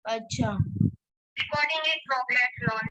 अच्छा। Recording in progress launch.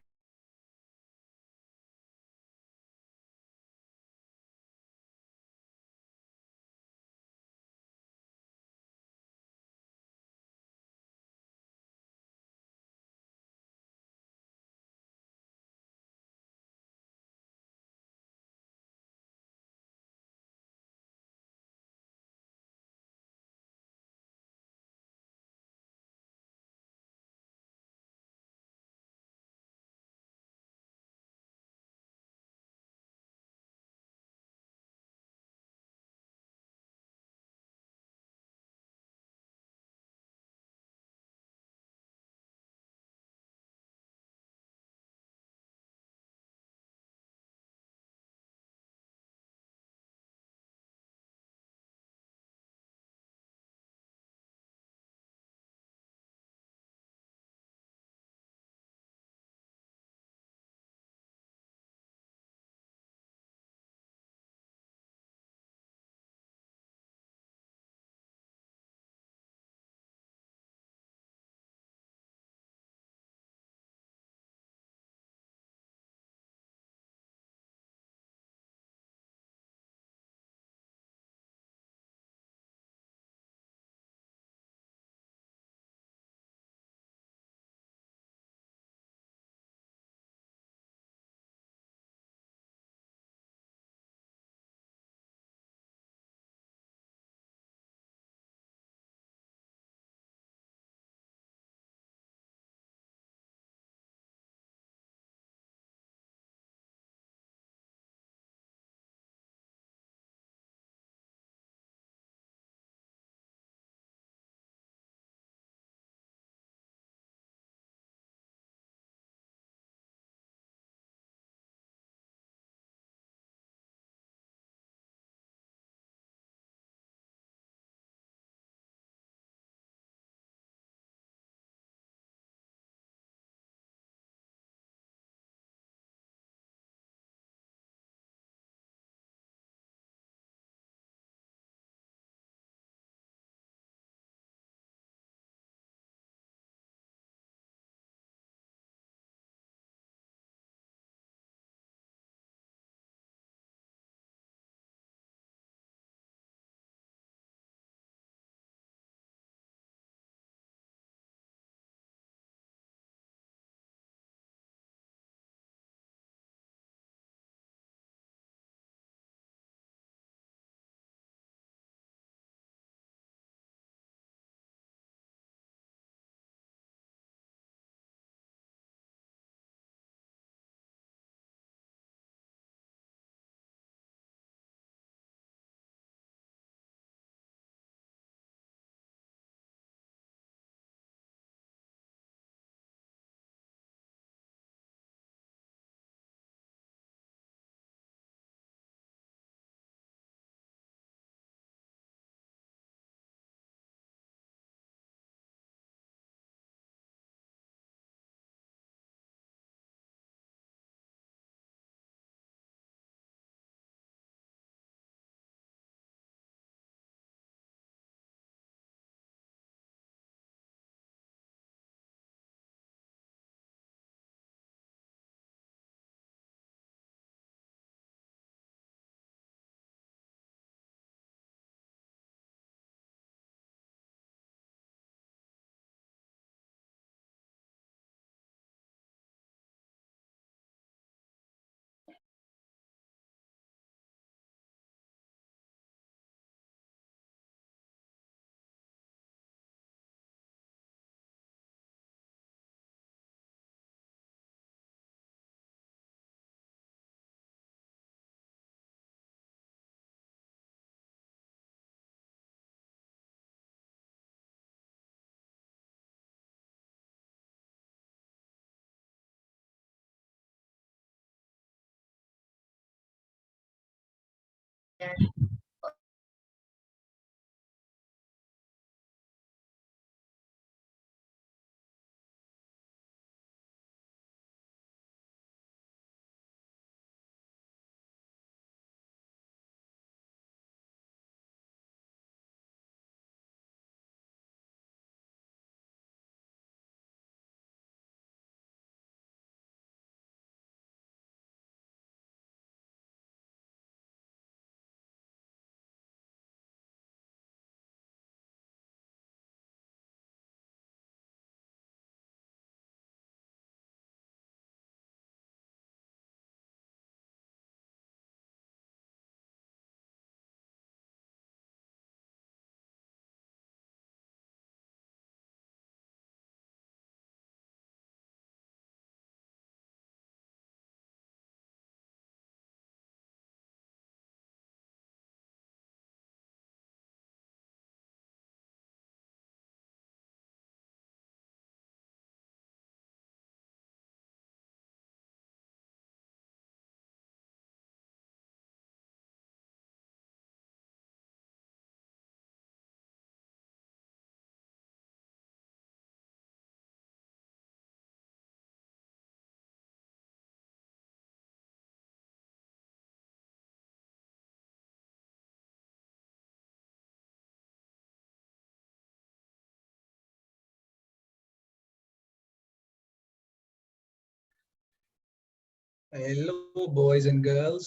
Hello, boys and girls.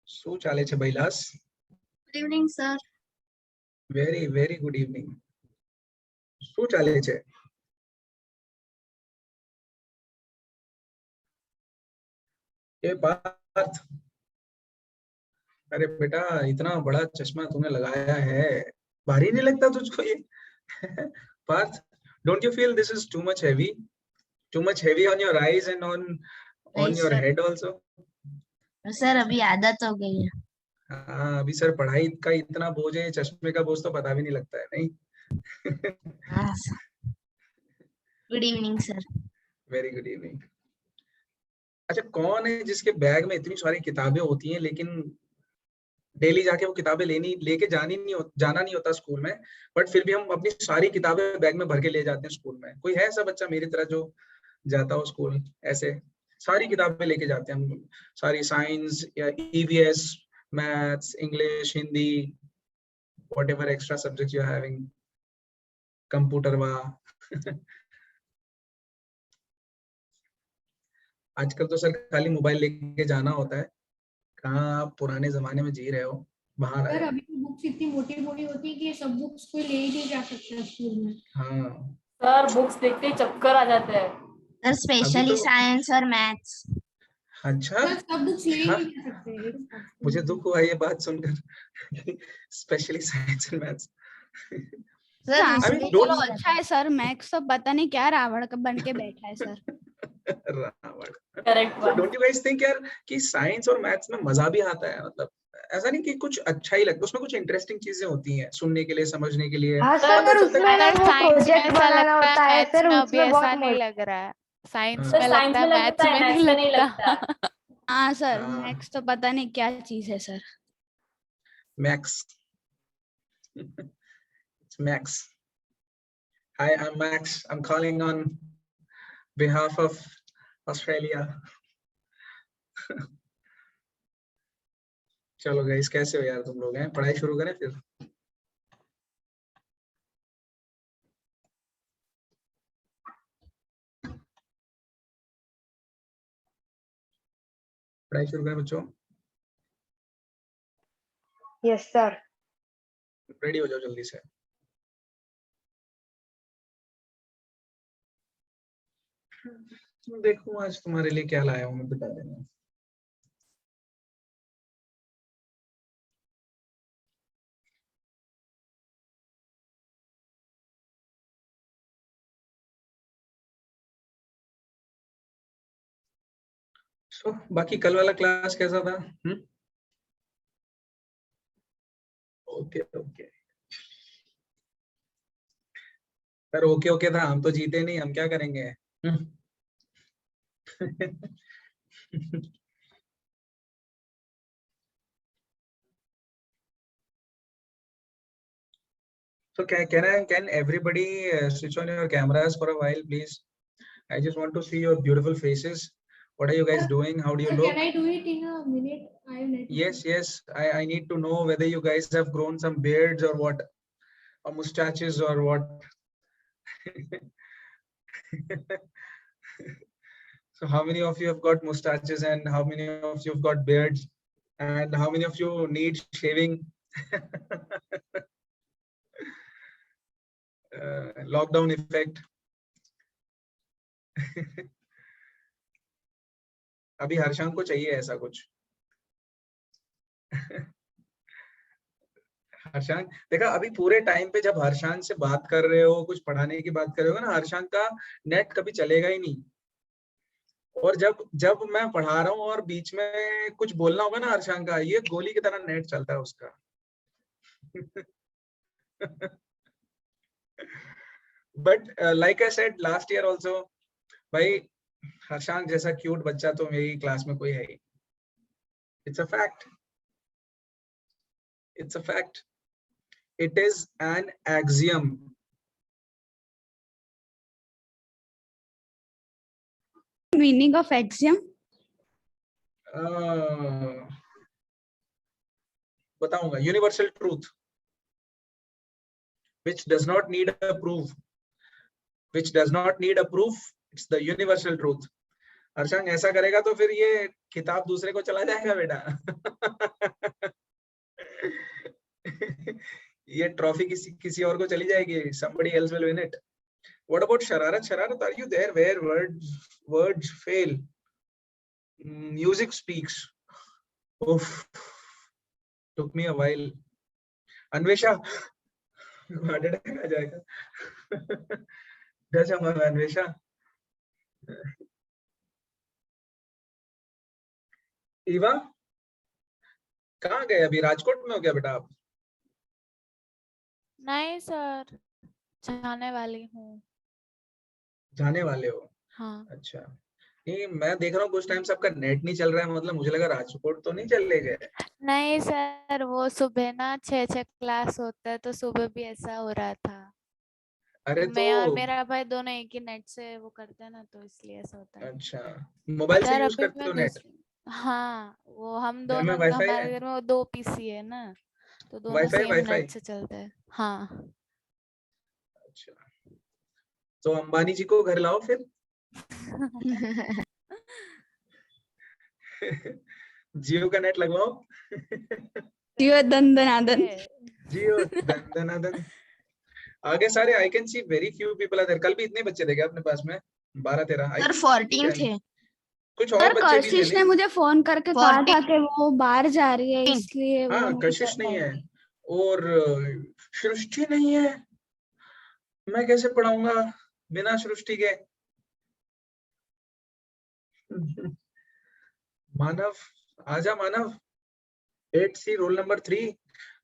શું ચાલે છે બૈલાસ? Good evening, sir. Very, very good evening. શું ચાલે છે? ये पार्थ, अरे बेटा इतना बड़ा चश्मा तूने लगाया है, भारी नहीं लगता तुझको ये? Parth, don't you feel this is too much heavy on your eyes and on नहीं, your sir. head also? Sir अभी आदत हो गई है. हाँ, अभी सर पढ़ाई का इतना बोझ है, चश्मे का बोझ तो पता भी नहीं लगता है, नहीं? हाँ, sir. Good evening, sir. Very good evening. अच्छा, कौन है जिसके बैग में इतनी सारी किताबें होती हैं लेकिन डेली जाके वो किताबें जाना नहीं होता स्कूल में, बट फिर भी हम अपनी सारी किताबें बैग में भर के ले जाते हैं स्कूल में? कोई है ऐसा बच्चा मेरी तरह जो जाता हो स्कूल ऐसे सारी किताबें लेके जाते हैं हम, सारी साइंस या EVS, maths, English, Hindi, whatever extra subjects you are having, computer वा. आजकल तो सर खाली मोबाइल लेके जाना होता है. कहाँ आप पुराने जमाने में जी रहे हो? बाहर सर आए. अभी तो बुक्स इतनी मोटी मोटी होती है कि सब बुक्स कोई ले ही नहीं जा सकता स्कूल में. हाँ सर बुक्स देखते ही चक्कर आ जाते हैं. सर स्पेशली तो- साइंस और मैथ्स. अच्छा, सर सब बुक्स ले ही हाँ, नहीं जा सकते एक साथ स्कूल मुझे में. दुख हुआ ये बात सुनकर. Specially science and maths. Sir I mean, इसमें don't- चलो अच्छा है सर, मैक्स तो पता नहीं क्या रावण का बन के बैठा है sir. Ravan. Correct So don't you guys think यार कि साइंस और मैथ्स में मजा भी आता है? मतलब ऐसा नहीं कि कुछ अच्छा ही लगता, उसमें कुछ इंटरेस्टिंग चीजें होती हैं सुनने के लिए, समझने के लिए. हाँ सर, सर, उसमें ना वो प्रोजेक्ट बनाना होता है सर, उसमें बहुत नहीं लग रहा है. साइंस सर, में साइंस लगता है, में मैथ्स लगता है, में मैथ्स में नहीं नहीं लगता. लगता. हाँ सर, हाँ. मैक्स तो पता नहीं क्या चीज है sir. Max. It's Max. Hi, I'm Max. I'm calling on behalf of Australia. चलो गाइस, कैसे हो यार तुम लोग? हैं पढ़ाई शुरू करें फिर? पढ़ाई शुरू करें बच्चों? Yes sir. रेडी हो जाओ जल्दी से. देखो आज तुम्हारे लिए क्या लाया हूँ, मैं बता देना. So, बाकी कल वाला क्लास कैसा था? Okay okay sir, okay okay था. हम तो जीते नहीं, हम क्या करेंगे? So can everybody switch on your cameras for a while, please? I just want to see your beautiful faces. What are you guys doing? How do you Sir, look? can I do it in a minute? I am ready. Yes. I need to know whether you guys have grown some beards or what, or mustaches or what. So how many of you have got mustaches and how many of you have got beards and how many of you need shaving? Lockdown effect. अभी हर्षांक को चाहिए ऐसा कुछ. हर्षांक, देखा अभी पूरे time पे जब हर्षांक से बात कर रहे हो, कुछ पढ़ाने की बात कर रहे हो ना, हर्षांक का नेट कभी चलेगा ही नहीं. और जब मैं पढ़ा रहा हूँ और बीच में कुछ बोलना होगा ना हर्षांक का, ये गोली की तरह नेट चलता है उसका. But like I said last year also, भाई हर्षांक जैसा क्यूट बच्चा तो मेरी क्लास में कोई है ही. It's a fact. It's a fact. It is an axiom. Meaning of axiom? बताऊंगा, universal truth which does not need a proof, which does not need a proof, it's the universal truth. अर्शंग ऐसा करेगा तो फिर ये किताब दूसरे को चला जाएगा बेटा। ये ट्रॉफी किसी और को चली जाएगी, somebody else will win it. What about शरारत? शरारत, are you there where words fail? Music speaks. Oof, took me a while. Anvesha, heart attack आ जाएगा। डर हमारा अन्वेषा। ईवा कहाँ गए? अभी राजकोट में हो क्या बेटा आप? नहीं सर, जाने वाली हूँ। जाने वाले हो? हाँ। अच्छा, नहीं मैं देख रहा हूँ कुछ टाइम से आपका नेट नहीं चल रहा है, मतलब मुझे लगा राजकोट तो नहीं चले गए। नहीं सर, वो सुबह ना 6 क्लास होता है, तो सुबह भी ऐसा हो रहा था। अरे तो मैं और तो मेरा भाई दोनों एक ही नेट से वो करते हैं ना, तो इसलिए ऐसा होता है। अच्छा, मोबाइल से सर यूज अभी करते मैं हो नेट? हाँ, वो हम घर में दोनों वाईफाई है? हमारे घर में 2 पीसी है ना, तो दोनों वाईफाई सेम वाईफाई? नेट से चलते हैं। हाँ। अच्छा, तो अंबानी जी को घर लाओ फिर। जियो का नेट लगवाओ। जियो दंदनादन। जियो दंदनादन। आगे सारे I can see very few people are there. कल भी इतने बच्चे थे क्या अपने पास में? 12-13 सर 14 थे। कुछ और सर बच्चे भी थे कशिश ने नहीं? मुझे फोन करके कहा था कि वो बाहर जा रही है, इसलिए वो हाँ, नहीं कशिश कर नहीं है पाएगी। और सृष्टि नहीं है। मैं कैसे पढ़ाऊंगा बिना सृष्टि के? मानव, आजा मानव। 8C roll number 3।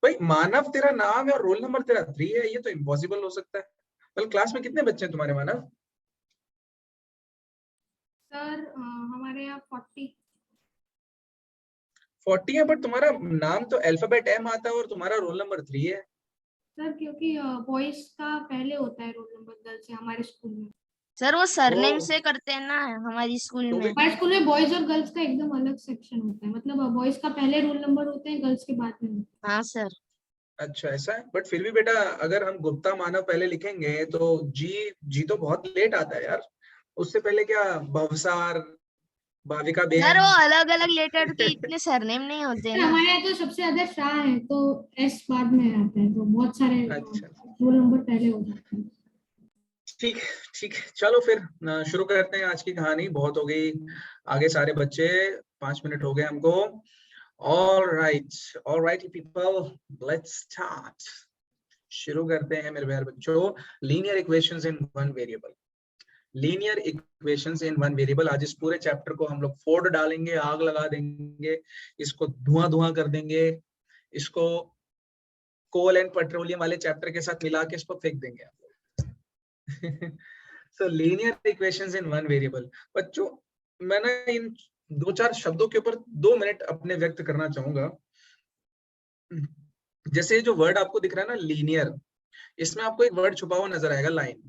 भाई मानव तेरा नाम है और रोल नंबर तेरा 3 है, ये तो इम्पॉसिबल हो सकता है। कल क्लास में कितने बच्चे हैं तुम्हारे मानव? सर हमारे यहाँ 40 है, बट तुम्हारा नाम तो अल्फाबेट M आता है और तुम्हारा रोल नंबर 3 है। सर क्योंकि बॉयज का पहले होता है रोल नंबर गर्ल्स से हमारे स्कूल में। सर वो सरनेम ओ, से करते हैं ना हमारी स्कूल तो में। हमारे स्कूल में बॉयज और गर्ल्स का एकदम अलग सेक्शन होता है, मतलब बॉयज का पहले रोल नंबर होते हैं, गर्ल्स के बाद में होते हैं। हाँ सर। अच्छा ऐसा है, बट फिर भी बेटा अगर हम गुप्ता मानव पहले लिखेंगे तो जी तो बहुत लेट आता है यार। उससे पहले क्या भवसार, भाविका सर बेन। वो अलग अलग लेटर के इतने सरनेम नहीं होते सर ना। हमारे यहाँ तो सबसे ज्यादा शाह है, तो एस बाद में आता है, तो बहुत सारे अच्छा रोल नंबर पहले हो जाते हैं। ठीक ठीक, चलो फिर शुरू करते हैं आज की कहानी। बहुत हो गई आगे सारे बच्चे, 5 मिनट हो गए हमको। All right people, let's start. शुरू करते हैं मेरे प्यारे बच्चों। Linear equations in one variable. Linear equations in one variable. आज इस पूरे चैप्टर को हम लोग फोड़ डालेंगे, आग लगा देंगे, इसको धुआं कर देंगे, इसको कोल एंड पेट्रोलियम वाले चैप्टर के साथ मिला के इसको फेंक देंगे। So linear equations in one variable। बच्चों मैं ना इन 2-4 शब्दों के ऊपर 2 मिनट अपने व्यक्त करना चाहूंगा। जैसे जो वर्ड आपको दिख रहा है ना लीनियर, इसमें आपको एक वर्ड छुपा हुआ नजर आएगा, लाइन,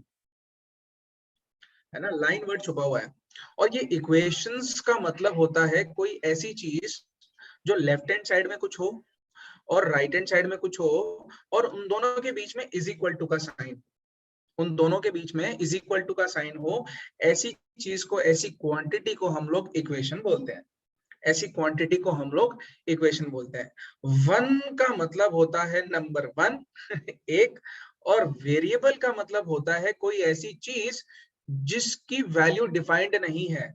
है ना? लाइन वर्ड छुपा हुआ है। और ये इक्वेशंस का मतलब होता है कोई ऐसी चीज जो लेफ्ट हैंड साइड में कुछ हो और राइट हैंड साइड में कुछ हो और उन दोनों के बीच में इज इक्वल टू का साइन, उन दोनों के बीच में इज इक्वल टू का साइन हो। ऐसी चीज को, ऐसी क्वांटिटी को हम लोग इक्वेशन बोलते हैं। ऐसी क्वांटिटी को हम लोग इक्वेशन बोलते हैं। वन का मतलब होता है नंबर 1 एक, और वेरिएबल का मतलब होता है कोई ऐसी चीज जिसकी वैल्यू डिफाइंड नहीं है।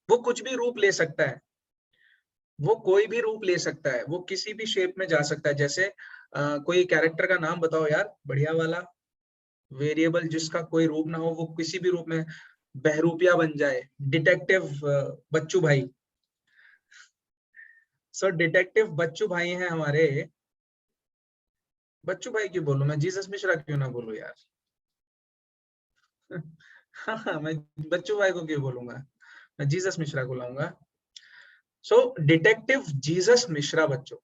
वो कुछ भी रूप ले सकता है, वो कोई भी रूप ले सकता है, वो किसी भी शेप में जा सकता है। जैसे कोई कैरेक्टर का नाम बताओ यार बढ़िया वाला, वेरिएबल जिसका कोई रूप ना हो, वो किसी भी रूप में बहरूपिया बन जाए। डिटेक्टिव बच्चू भाई। सो डिटेक्टिव बच्चू भाई हैं हमारे। बच्चू भाई क्यों बोलूं मैं, जीसस मिश्रा क्यों ना बोलूं यार? हाँ, मैं बच्चू भाई को क्यों बोलूंगा, मैं जीसस मिश्रा को लाऊंगा। सो डिटेक्टिव जीसस मिश्रा बच्चों,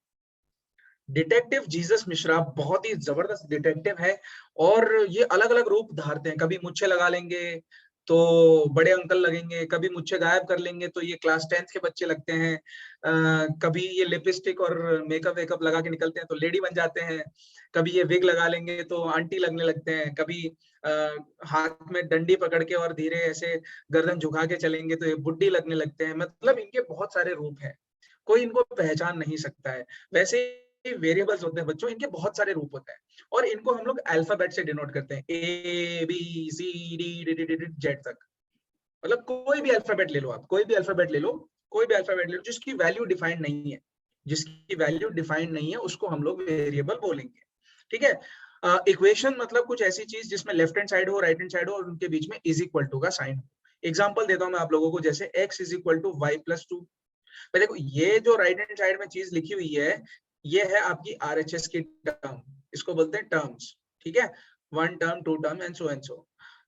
डिटेक्टिव जीसस मिश्रा बहुत ही जबरदस्त डिटेक्टिव है और ये अलग अलग रूप धारते हैं। कभी मुच्छे लगा लेंगे, तो बड़े अंकल लगेंगे, कभी मुझे गायब कर लेंगे तो ये क्लास 10th के बच्चे लगते हैं, कभी ये लिपस्टिक और मेकअप वेकअप लगा के निकलते हैं तो लेडी बन जाते हैं, कभी ये विग लगा लेंगे तो आंटी लगने लगते हैं, कभी हाथ में डंडी पकड़ के और धीरे ऐसे गर्दन झुका के चलेंगे तो ये बुड्ढी लगने लगते हैं। मतलब इनके बहुत सारे रूप हैं, कोई इनको पहचान नहीं सकता है। वैसे वेरिएबल्स होते हैं बच्चों, इनके बहुत सारे रूप होते हैं और इनको हम लोग अल्फाबेट से डिनोट करते हैं, A B C D D D Z तक। मतलब कोई भी अल्फाबेट ले लो आप, कोई भी अल्फाबेट ले लो, कोई भी अल्फाबेट ले लो जिसकी वैल्यू डिफाइंड नहीं है, जिसकी वैल्यू डिफाइंड नहीं है उसको हम लोग वेरिएबल बोलेंगे। ठीक है। इक्वेशन मतलब कुछ ऐसी चीज जिसमें लेफ्ट हैंड साइड हो, राइट हैंड साइड हो और उनके बीच में इज इक्वल टू का साइन हो। एग्जांपल देता हूं मैं आप लोगों को, जैसे x is equal to y plus 2। देखो ये जो राइट हैंड साइड में चीज लिखी हुई है ये है आपकी RHS की टर्म, इसको बोलते हैं टर्म्स। ठीक है, 1 term 2 term and so.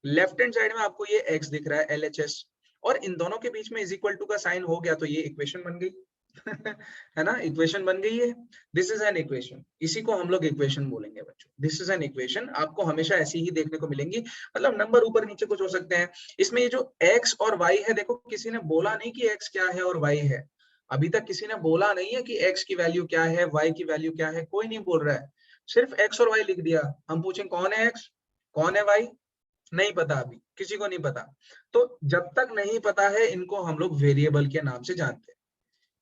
Left hand side में आपको ये x दिख रहा है LHS और इन दोनों के बीच में इज इक्वल टू का साइन हो गया तो ये इक्वेशन बन गई है ना, इक्वेशन बन गई है। दिस इज एन इक्वेशन, इसी को हम लोग इक्वेशन बोलेंगे बच्चों। दिस इज एन इक्वेशन, आपको हमेशा ऐसी ही देखने को मिलेंगी, मतलब नंबर ऊपर नीचे कुछ हो सकते हैं। इसमें ये जो x और y है, देखो किसी ने बोला नहीं कि x क्या है और y है, अभी तक किसी ने बोला नहीं है कि x की वैल्यू क्या है, y की वैल्यू क्या है, कोई नहीं बोल रहा है, सिर्फ x और y लिख दिया। हम पूछें कौन है x कौन है y, नहीं पता, अभी किसी को नहीं पता। तो जब तक नहीं पता है इनको हम लोग वेरिएबल के नाम से जानते हैं,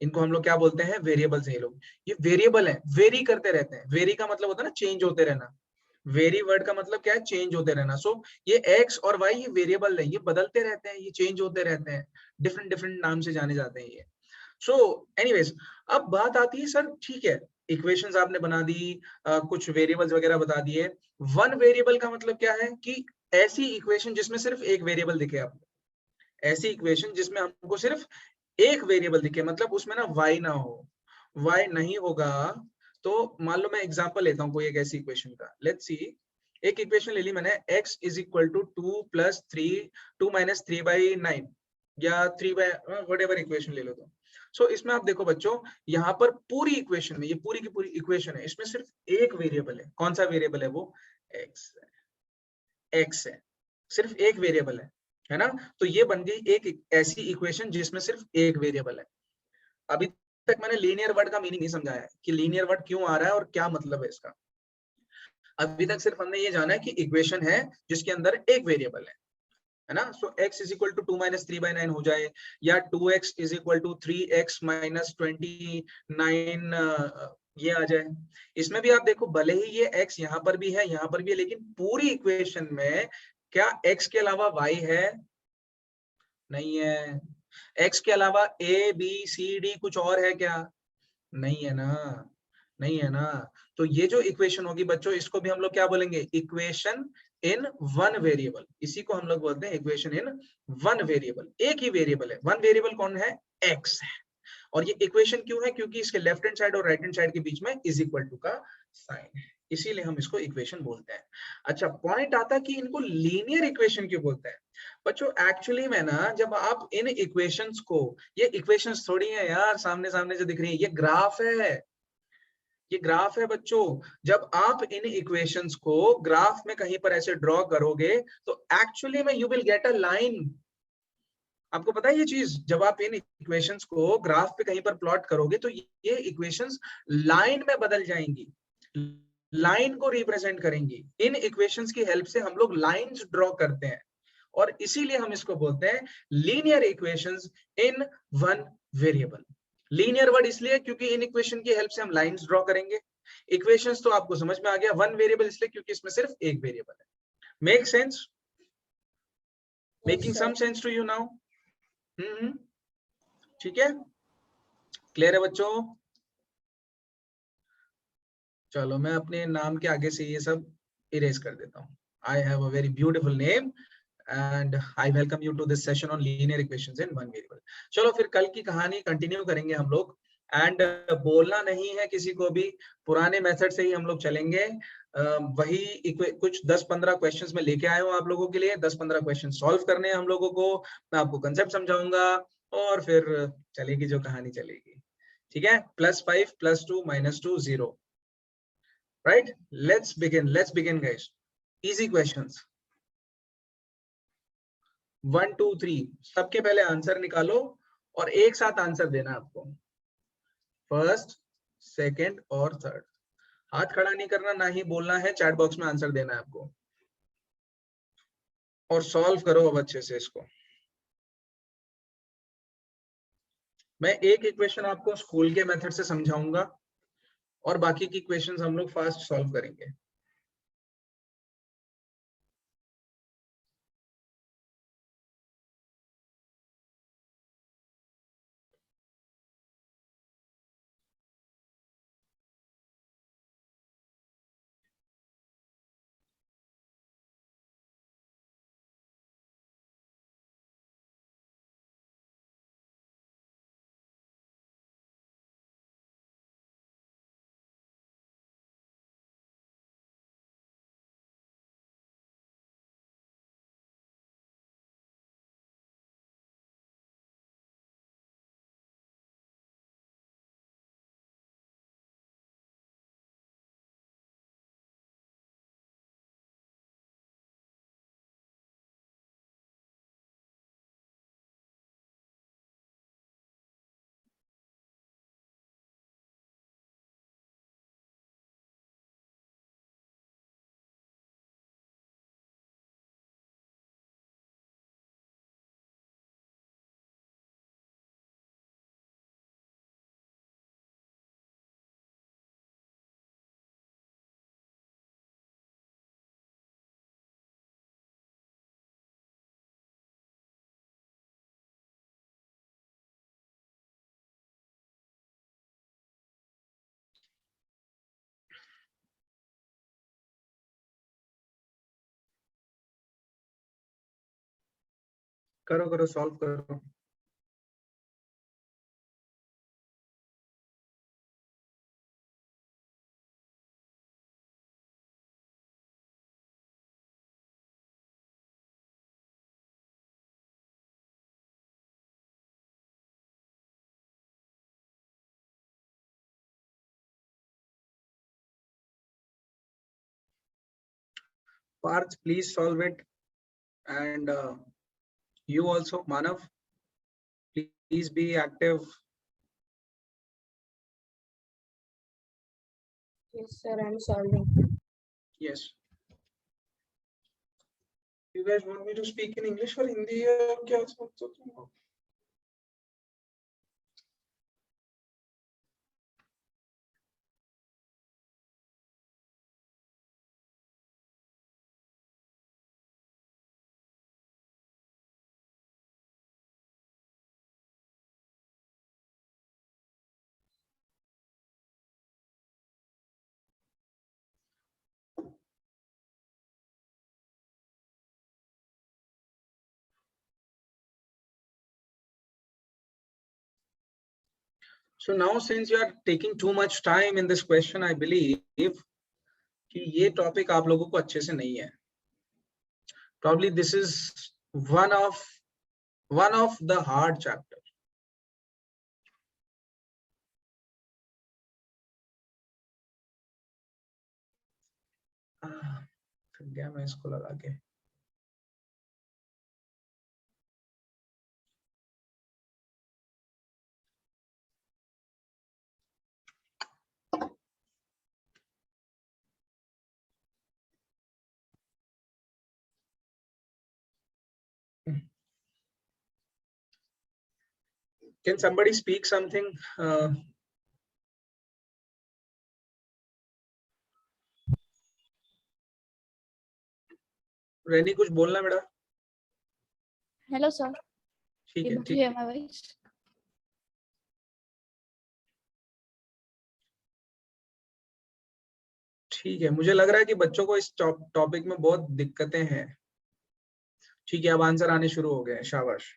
इनको हम लोग क्या बोलते हैं, वेरिएबल्स हैं ये लोग। ये वेरिएबल है, वेरी करते रहते हैं। वेरी का मतलब होता है ना चेंज होते रहना, वेरी वर्ड का मतलब क्या है, चेंज होते रहना। सो ये x और y ये वेरिएबल है, ये बदलते रहते हैं, ये चेंज होते रहते हैं, डिफरेंट डिफरेंट नाम से जाने जाते हैं ये। सो एनीवेज, अब बात आती है सर ठीक है इक्वेशंस आपने बना दी, कुछ वेरिएबल्स वगैरह बता दिए, वन वेरिएबल का मतलब क्या है कि ऐसी इक्वेशन जिसमें सिर्फ एक वेरिएबल दिखे आपको, ऐसी इक्वेशन जिसमें हमको सिर्फ एक वेरिएबल दिखे, मतलब उसमें ना y ना हो, y नहीं होगा तो मान लो मैं एग्जांपल लेता हूँ कोई एक ऐसी इक्वेशन का। लेट्स सी, एक इक्वेशन ले ली मैंने, x is equal to 2 plus 2 minus 3/9 या 3 व्हाटएवर इक्वेशन ले लो तो। सो इसमें आप देखो बच्चों, यहाँ पर पूरी इक्वेशन में, ये पूरी की पूरी इक्वेशन है, इसमें सिर्फ एक वेरिएबल है। कौन सा वेरिएबल है वो, x है, सिर्फ एक वेरिएबल है ना। तो ये बन गई एक ऐसी इक्वेशन जिसमें सिर्फ एक वेरिएबल है। अभी तक मैंने लीनियर वर्ड का मीनिंग नहीं समझाया है कि लीनियर वर्ड क्यों आ रहा है और क्या मतलब है इसका। अभी तक सिर्फ हमने ये जाना है कि इक्वेशन है जिसके अंदर एक वेरिएबल है ना। So x is equal to 2 minus 3/9 हो जाए, या 2x is equal to 3x minus 29 ये आ जाए। इसमें भी आप देखो, भले ही ये x यहाँ पर भी है यहाँ पर भी है, लेकिन पूरी इक्वेशन में क्या x के अलावा y है, नहीं है। x के अलावा a b c d कुछ और है क्या, नहीं है ना, नहीं है ना। तो ये जो इक्वेशन होगी बच्चों, इसको भी हम लोग क्या बोलेंगे, इक्वेशन इन वन वेरिएबल। इसी को हम लोग बोलते हैं इक्वेशन इन वन वेरिएबल, एक ही वेरिएबल है। वन वेरिएबल कौन है, x है। और ये इक्वेशन क्यों है, क्योंकि इसके लेफ्ट हैंड साइड और राइट हैंड साइड के बीच में इज इक्वल टू का साइन है, इसीलिए हम इसको इक्वेशन बोलते हैं। अच्छा, पॉइंट आता है कि इनको लीनियर इक्वेशन क्यों बोलते हैं बच्चों। एक्चुअली में ना, जब आप इन इक्वेशंस को, ये इक्वेशंस थोड़ी है यार सामने सामने जो दिख रही है, ये ग्राफ है, ये ग्राफ है बच्चों। जब आप इन इक्वेशंस को ग्राफ में कहीं पर ऐसे ड्रॉ करोगे तो एक्चुअली में you will get a line. आपको पता है ये चीज, जब आप इन इक्वेशंस को ग्राफ पे कहीं पर प्लॉट करोगे तो ये इक्वेशंस लाइन में बदल जाएंगी, लाइन को रिप्रेजेंट करेंगी। इन इक्वेशंस की हेल्प से हम लोग लाइंस ड्रॉ करते हैं और इसीलिए हम इसको बोलते हैं linear equations in one variable. Linear word इसलिए क्योंकि इन इक्वेशन की हेल्प से हम लाइंस ड्रॉ करेंगे। इक्वेशंस तो आपको समझ में आ गया। वन वेरिएबल इसलिए क्योंकि इसमें सिर्फ एक वेरिएबल है। Make sense, making some sense to you now? ठीक है, क्लियर है बच्चों? चलो मैं अपने नाम के आगे से ये सब इरेज कर देता हूँ। I have a very beautiful name and I welcome you to this session on linear equations in one variable। चलो फिर कल की कहानी कंटिन्यू करेंगे हम लोग। एंड बोलना नहीं है किसी को भी, पुराने मेथड से ही हम लोग चलेंगे। वही कुछ 10-15 क्वेश्चंस में लेके आए हूँ आप लोगों के लिए। 10-15 क्वेश्चन सॉल्व करने हैं हम लोगों को। मैं आपको कंसेप्ट समझाऊंगा और फिर चलेगी जो कहानी चलेगी। ठीक है, +5 +2 -2 0। Right, let's begin guys. Easy questions. 1 2 3 सबके पहले आंसर निकालो और एक साथ आंसर देना आपको, फर्स्ट, सेकंड और थर्ड। हाथ खड़ा नहीं करना, ना ही बोलना है, चैट बॉक्स में आंसर देना है आपको। और सॉल्व करो अब अच्छे से इसको। मैं एक इक्वेशन आपको स्कूल के मेथड से समझाऊंगा और बाकी की क्वेश्चंस हम लोग फास्ट सॉल्व करेंगे। करो करो सॉल्व करो। Parth, please solve it, and you also, Manav, please be active. Yes, sir, I'm solving. Yes. You guys want me to speak in English or Hindi या क्या सोचते हो तुम लोग? So now, since you are taking too much time in this question, I believe कि ये topic आप लोगों को अच्छे से नहीं है। Probably this is one of the hard chapter. थक गया मैं इसको लगा के। Can somebody speak something? रैनी कुछ बोलना बेटा? हेलो सर, ठीक है, able to ठीक hear है। my voice? ठीक है, मुझे लग रहा है कि बच्चों को इस टॉपिक में बहुत दिक्कतें हैं। ठीक है, अब आंसर आने शुरू हो गए हैं, शाबाश।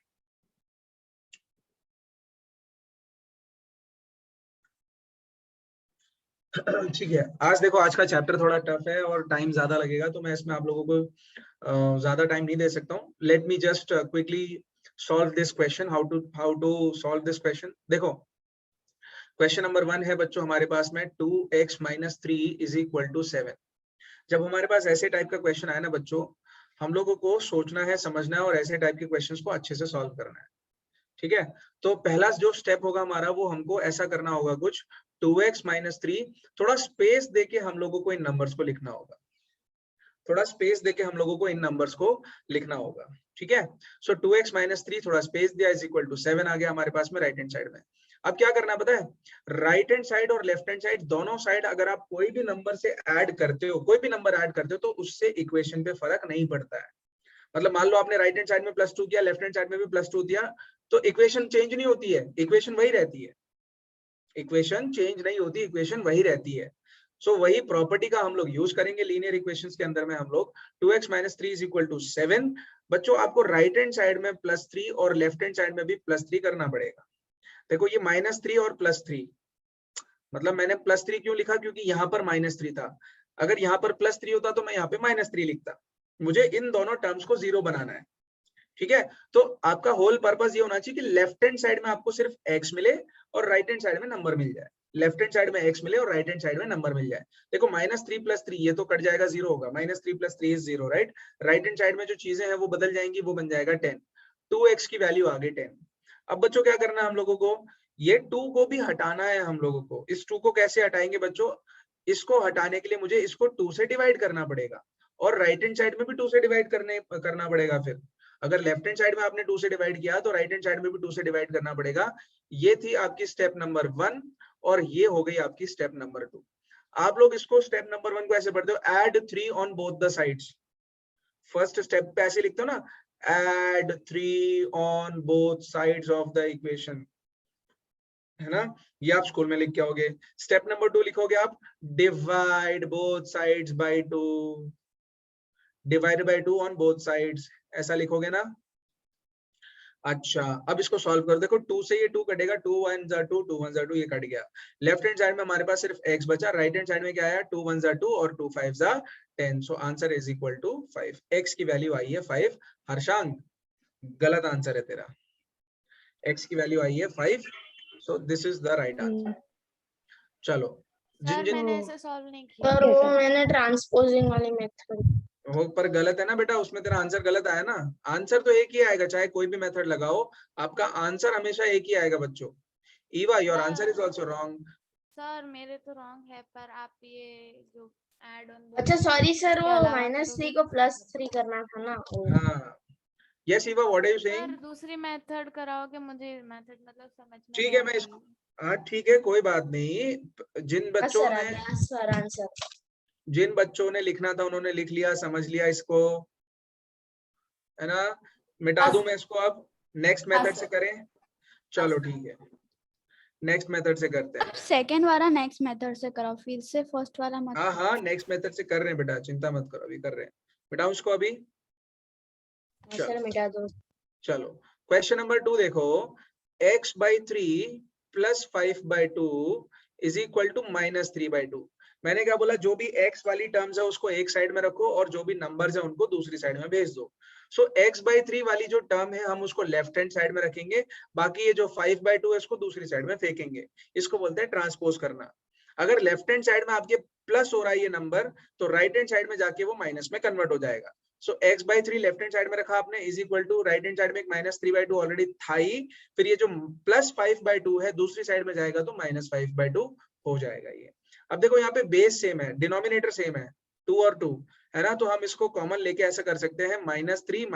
ठीक है, आज देखो आज का चैप्टर थोड़ा टफ है और टाइम ज्यादा लगेगा, तो मैं इसमें आप लोगों को ज्यादा टाइम नहीं दे सकता हूँ। Let me just quickly solve this question, how to solve this question. देखो क्वेश्चन नंबर 1 है बच्चों हमारे पास में 2x - 3 = 7। जब हमारे पास ऐसे टाइप का क्वेश्चन आया ना बच्चों, हम लोगों को सोचना है, समझना है और ऐसे टाइप के क्वेश्चंस को अच्छे से सॉल्व करना है। ठीक है, तो पहला जो स्टेप होगा हमारा वो हमको ऐसा करना होगा कुछ 2x - 3, थोड़ा स्पेस देके हम लोगों को इन नंबर्स को लिखना होगा, थोड़ा स्पेस देके हम लोगों को इन नंबर्स को लिखना होगा। ठीक है, सो 2x - 3 थोड़ा स्पेस दिया इज इक्वल टू 7 आ गया हमारे पास में राइट हैंड साइड में। अब क्या करना पता है, राइट हैंड साइड और लेफ्ट हैंड साइड दोनों साइड अगर आप कोई भी नंबर से ऐड करते हो, कोई भी नंबर ऐड करते हो तो उससे इक्वेशन पे फर्क नहीं पड़ता है। मतलब मान लो आपने राइट हैंड साइड में +2 किया, लेफ्ट हैंड साइड में भी +2 दिया, तो इक्वेशन चेंज नहीं होती है, इक्वेशन वही रहती है, इक्वेशन चेंज नहीं होती, इक्वेशन वही रहती है। सो वही प्रॉपर्टी का हम लोग यूज करेंगे लीनियर इक्वेशंस के अंदर में। हम लोग 2x - 3 = 7। बच्चों आपको राइट हैंड साइड में +3 और लेफ्ट हैंड साइड में भी +3 करना पड़ेगा। देखो ये -3 और +3, मतलब मैंने +3 क्यों लिखा, क्योंकि यहाँ पर -3 था। अगर यहाँ पर +3 होता तो मैं यहाँ पे -3 लिखता। मुझे इन दोनों टर्म्स को 0 बनाना है। ठीक है, तो आपका होल पर्पस ये होना चाहिए कि लेफ्ट हैंड साइड में आपको सिर्फ x मिले और राइट हैंड साइड में नंबर मिल जाए। लेफ्ट हैंड साइड में x मिले और राइट हैंड साइड में नंबर मिल जाए। देखो -3 + 3 ये तो कट जाएगा, 0 होगा। -3 + 3 = 0, राइट। राइट हैंड साइड में जो चीजें हैं वो बदल जाएंगी, वो बन जाएगा 10। 2x की वैल्यू आ गई 10। अब बच्चों क्या करना है हम लोगों को, ये 2 को भी हटाना है हम लोगों को। इस 2 को कैसे हटाएंगे बच्चों, इसको हटाने के लिए मुझे इसको 2 से डिवाइड करना पड़ेगा और राइट हैंड साइड में भी 2 से डिवाइड करना पड़ेगा। फिर अगर लेफ्ट हैंड साइड में आपने 2 से डिवाइड किया तो राइट हैंड साइड में भी 2 से डिवाइड करना पड़ेगा। ये थी आपकी स्टेप नंबर 1 और ये हो गई आपकी स्टेप नंबर 2। आप लोग इसको स्टेप नंबर 1 को ऐसे पढ़ते हो, add 3 on both the sides. First step पे ऐसे लिखते हो ना, add 3 on both sides of the equation, है ना। ये आप स्कूल में लिख के आओगे। स्टेप नंबर 2 लिखोगे आप, divide both sides by 2, divide by 2 on both sides, ऐसा लिखोगे ना। अच्छा, अब इसको सॉल्व कर देखो, 2 से ये 2 कटेगा, 2 1 = 2, 2 1 = 2, ये कट गया। लेफ्ट हैंड साइड में हमारे पास सिर्फ x बचा, राइट हैंड साइड में क्या आया, 2 1 = 2 और 2 5 = 10। So answer is equal to 5। x की वैल्यू आई है 5। हर्षांग गलत आंसर है तेरा, x की वैल्यू आई है 5। So this is the right answer. चलो जिन सर मैंने जिन ऐसे सॉल्व नहीं किया। सर वो मैंने ट्रांसपोजिंग वाली मेथड। हो पर गलत है ना बेटा, उसमें तेरा आंसर गलत आया ना। आंसर तो एक ही आएगा, चाहे कोई भी मेथड लगाओ, आपका आंसर हमेशा एक ही आएगा बच्चों। Eva, your answer is also wrong. Sir मेरे तो रॉन्ग है, पर आप ये जो ऐड ऑन अच्छा सॉरी सर, वो -3 को +3 करना था ना। हाँ, yes Eva, what are you sir saying? दूसरी मेथड कराओगे, मुझे मेथड मतलब समझ में ठीक नहीं है, मैं आता इसको, हाँ ठीक है, कोई बात नहीं। जिन बच्चों ने लिखना था उन्होंने लिख लिया, समझ लिया इसको, है ना। मिटा दूं मैं इसको अब, नेक्स्ट मेथड से करें। चलो ठीक है, नेक्स्ट मेथड से करते हैं। सेकेंड वाला नेक्स्ट मेथड से कराओ, फिर से फर्स्ट वाला मत हाँ हाँ, नेक्स्ट मेथड से कर रहे हैं बेटा, चिंता मत करो, अभी कर रहे हैं। मिटाऊं इसको अभी। सर मिटा दो। चलो क्वेश्चन नंबर 2 देखो, x/3 + 5/2 इज इक्वल टू -3/2। मैंने क्या बोला, जो भी x वाली टर्म्स है उसको एक साइड में रखो और जो भी नंबर्स है उनको दूसरी साइड में भेज दो। सो x/3 वाली जो टर्म है हम उसको लेफ्ट हैंड साइड में रखेंगे, बाकी ये जो 5/2 है इसको दूसरी साइड में फेंकेंगे। इसको बोलते हैं ट्रांसपोज करना। अगर लेफ्ट हैंड साइड में आपके प्लस हो रहा है ये नंबर, तो राइट हैंड साइड में जाके वो माइनस में कन्वर्ट हो जाएगा। सो x/3 लेफ्ट हैंड साइड में रखा आपने, is equal to right hand side में एक -3/2 ऑलरेडी था ही, फिर ये जो +5/2 है दूसरी साइड में जाएगा तो -5/2 हो जाएगा ये। अब देखो यहाँ पे बेस सेम है, डिनोमिनेटर सेम है, 2 और 2 है ना, तो हम इसको कॉमन लेके ऐसा कर सकते हैं, -3 -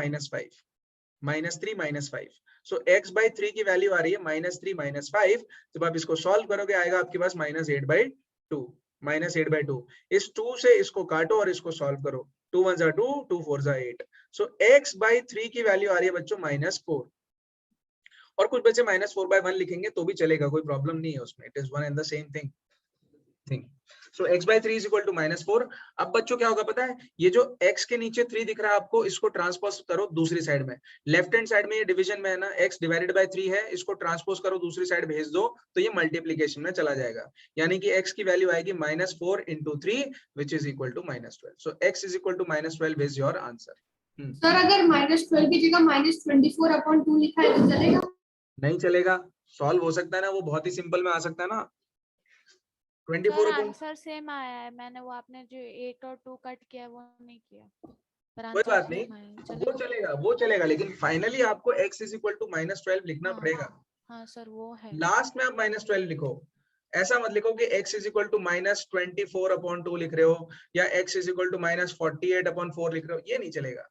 5। सो x/3 की वैल्यू आ रही है -3 - 5। जब आप इसको सॉल्व करोगे आएगा आपके पास -8/2। इस 2 से इसको काटो और इसको सॉल्व करो, 2 1 = 2, 2 4 = 8। सो x/3 की वैल्यू आ रही है बच्चों -4। और कुछ बच्चे -4/1 लिखेंगे तो भी चलेगा, कोई प्रॉब्लम नहीं है उसमें, it is one and the same thing. So x/3 is equal to -4। अब बच्चों क्या होगा पता है, ये जो x के नीचे 3 दिख रहा है आपको, इसको ट्रांसपोज करो दूसरी साइड में। लेफ्ट हैंड साइड में ये डिवीजन में है ना, x/3 है, इसको ट्रांसपोज करो दूसरी साइड भेज दो, तो ये मल्टीप्लीकेशन में चला जाएगा। यानी कि x की वैल्यू आएगी -4 × 3 which is equal to -12। So x is equal to -12 is your answer. Sir अगर -12 की जगह -24/2 लिखा है तो चलेगा? नहीं चलेगा, सॉल्व हो सकता है ना, वो बहुत ही सिंपल में आ सकता है ना। 24 आंसर सेम आया है, मैंने वो आपने जो 8 और 2 कट किया वो नहीं किया, कोई बात नहीं, वो चलेगा, लेकिन फाइनली आपको x इज इक्वल टू -12 लिखना पड़ेगा। हाँ सर वो है। लास्ट में आप -12 लिखो, ऐसा मत लिखो कि x इज इक्वल टू -24/2 लिख रहे हो या x इज इक्वल टू -48/4 लिख रहे हो, ये नहीं चलेगा,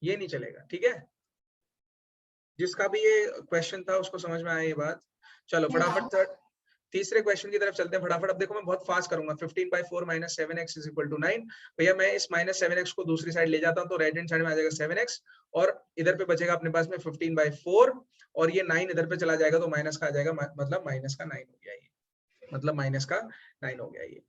ये नहीं चलेगा, ठीक है। जिसका भी ये क्वेश्चन था उसको समझ में आया ये बात। चलो फटाफट तीसरे क्वेश्चन की तरफ चलते हैं फटाफट। अब देखो मैं बहुत फास्ट करूंगा। 15/4 - 7x इज इक्वल टू 9। भैया मैं इस -7x को दूसरी साइड ले जाता हूं तो राइट हैंड साइड में आ जाएगा 7x और इधर पे बचेगा अपने पास में 15/4 और ये 9 इधर पे चला जाएगा तो माइनस का आ जाएगा, मतलब माइनस का 9 हो गया ये, मतलब माइनस का 9 हो गया ये,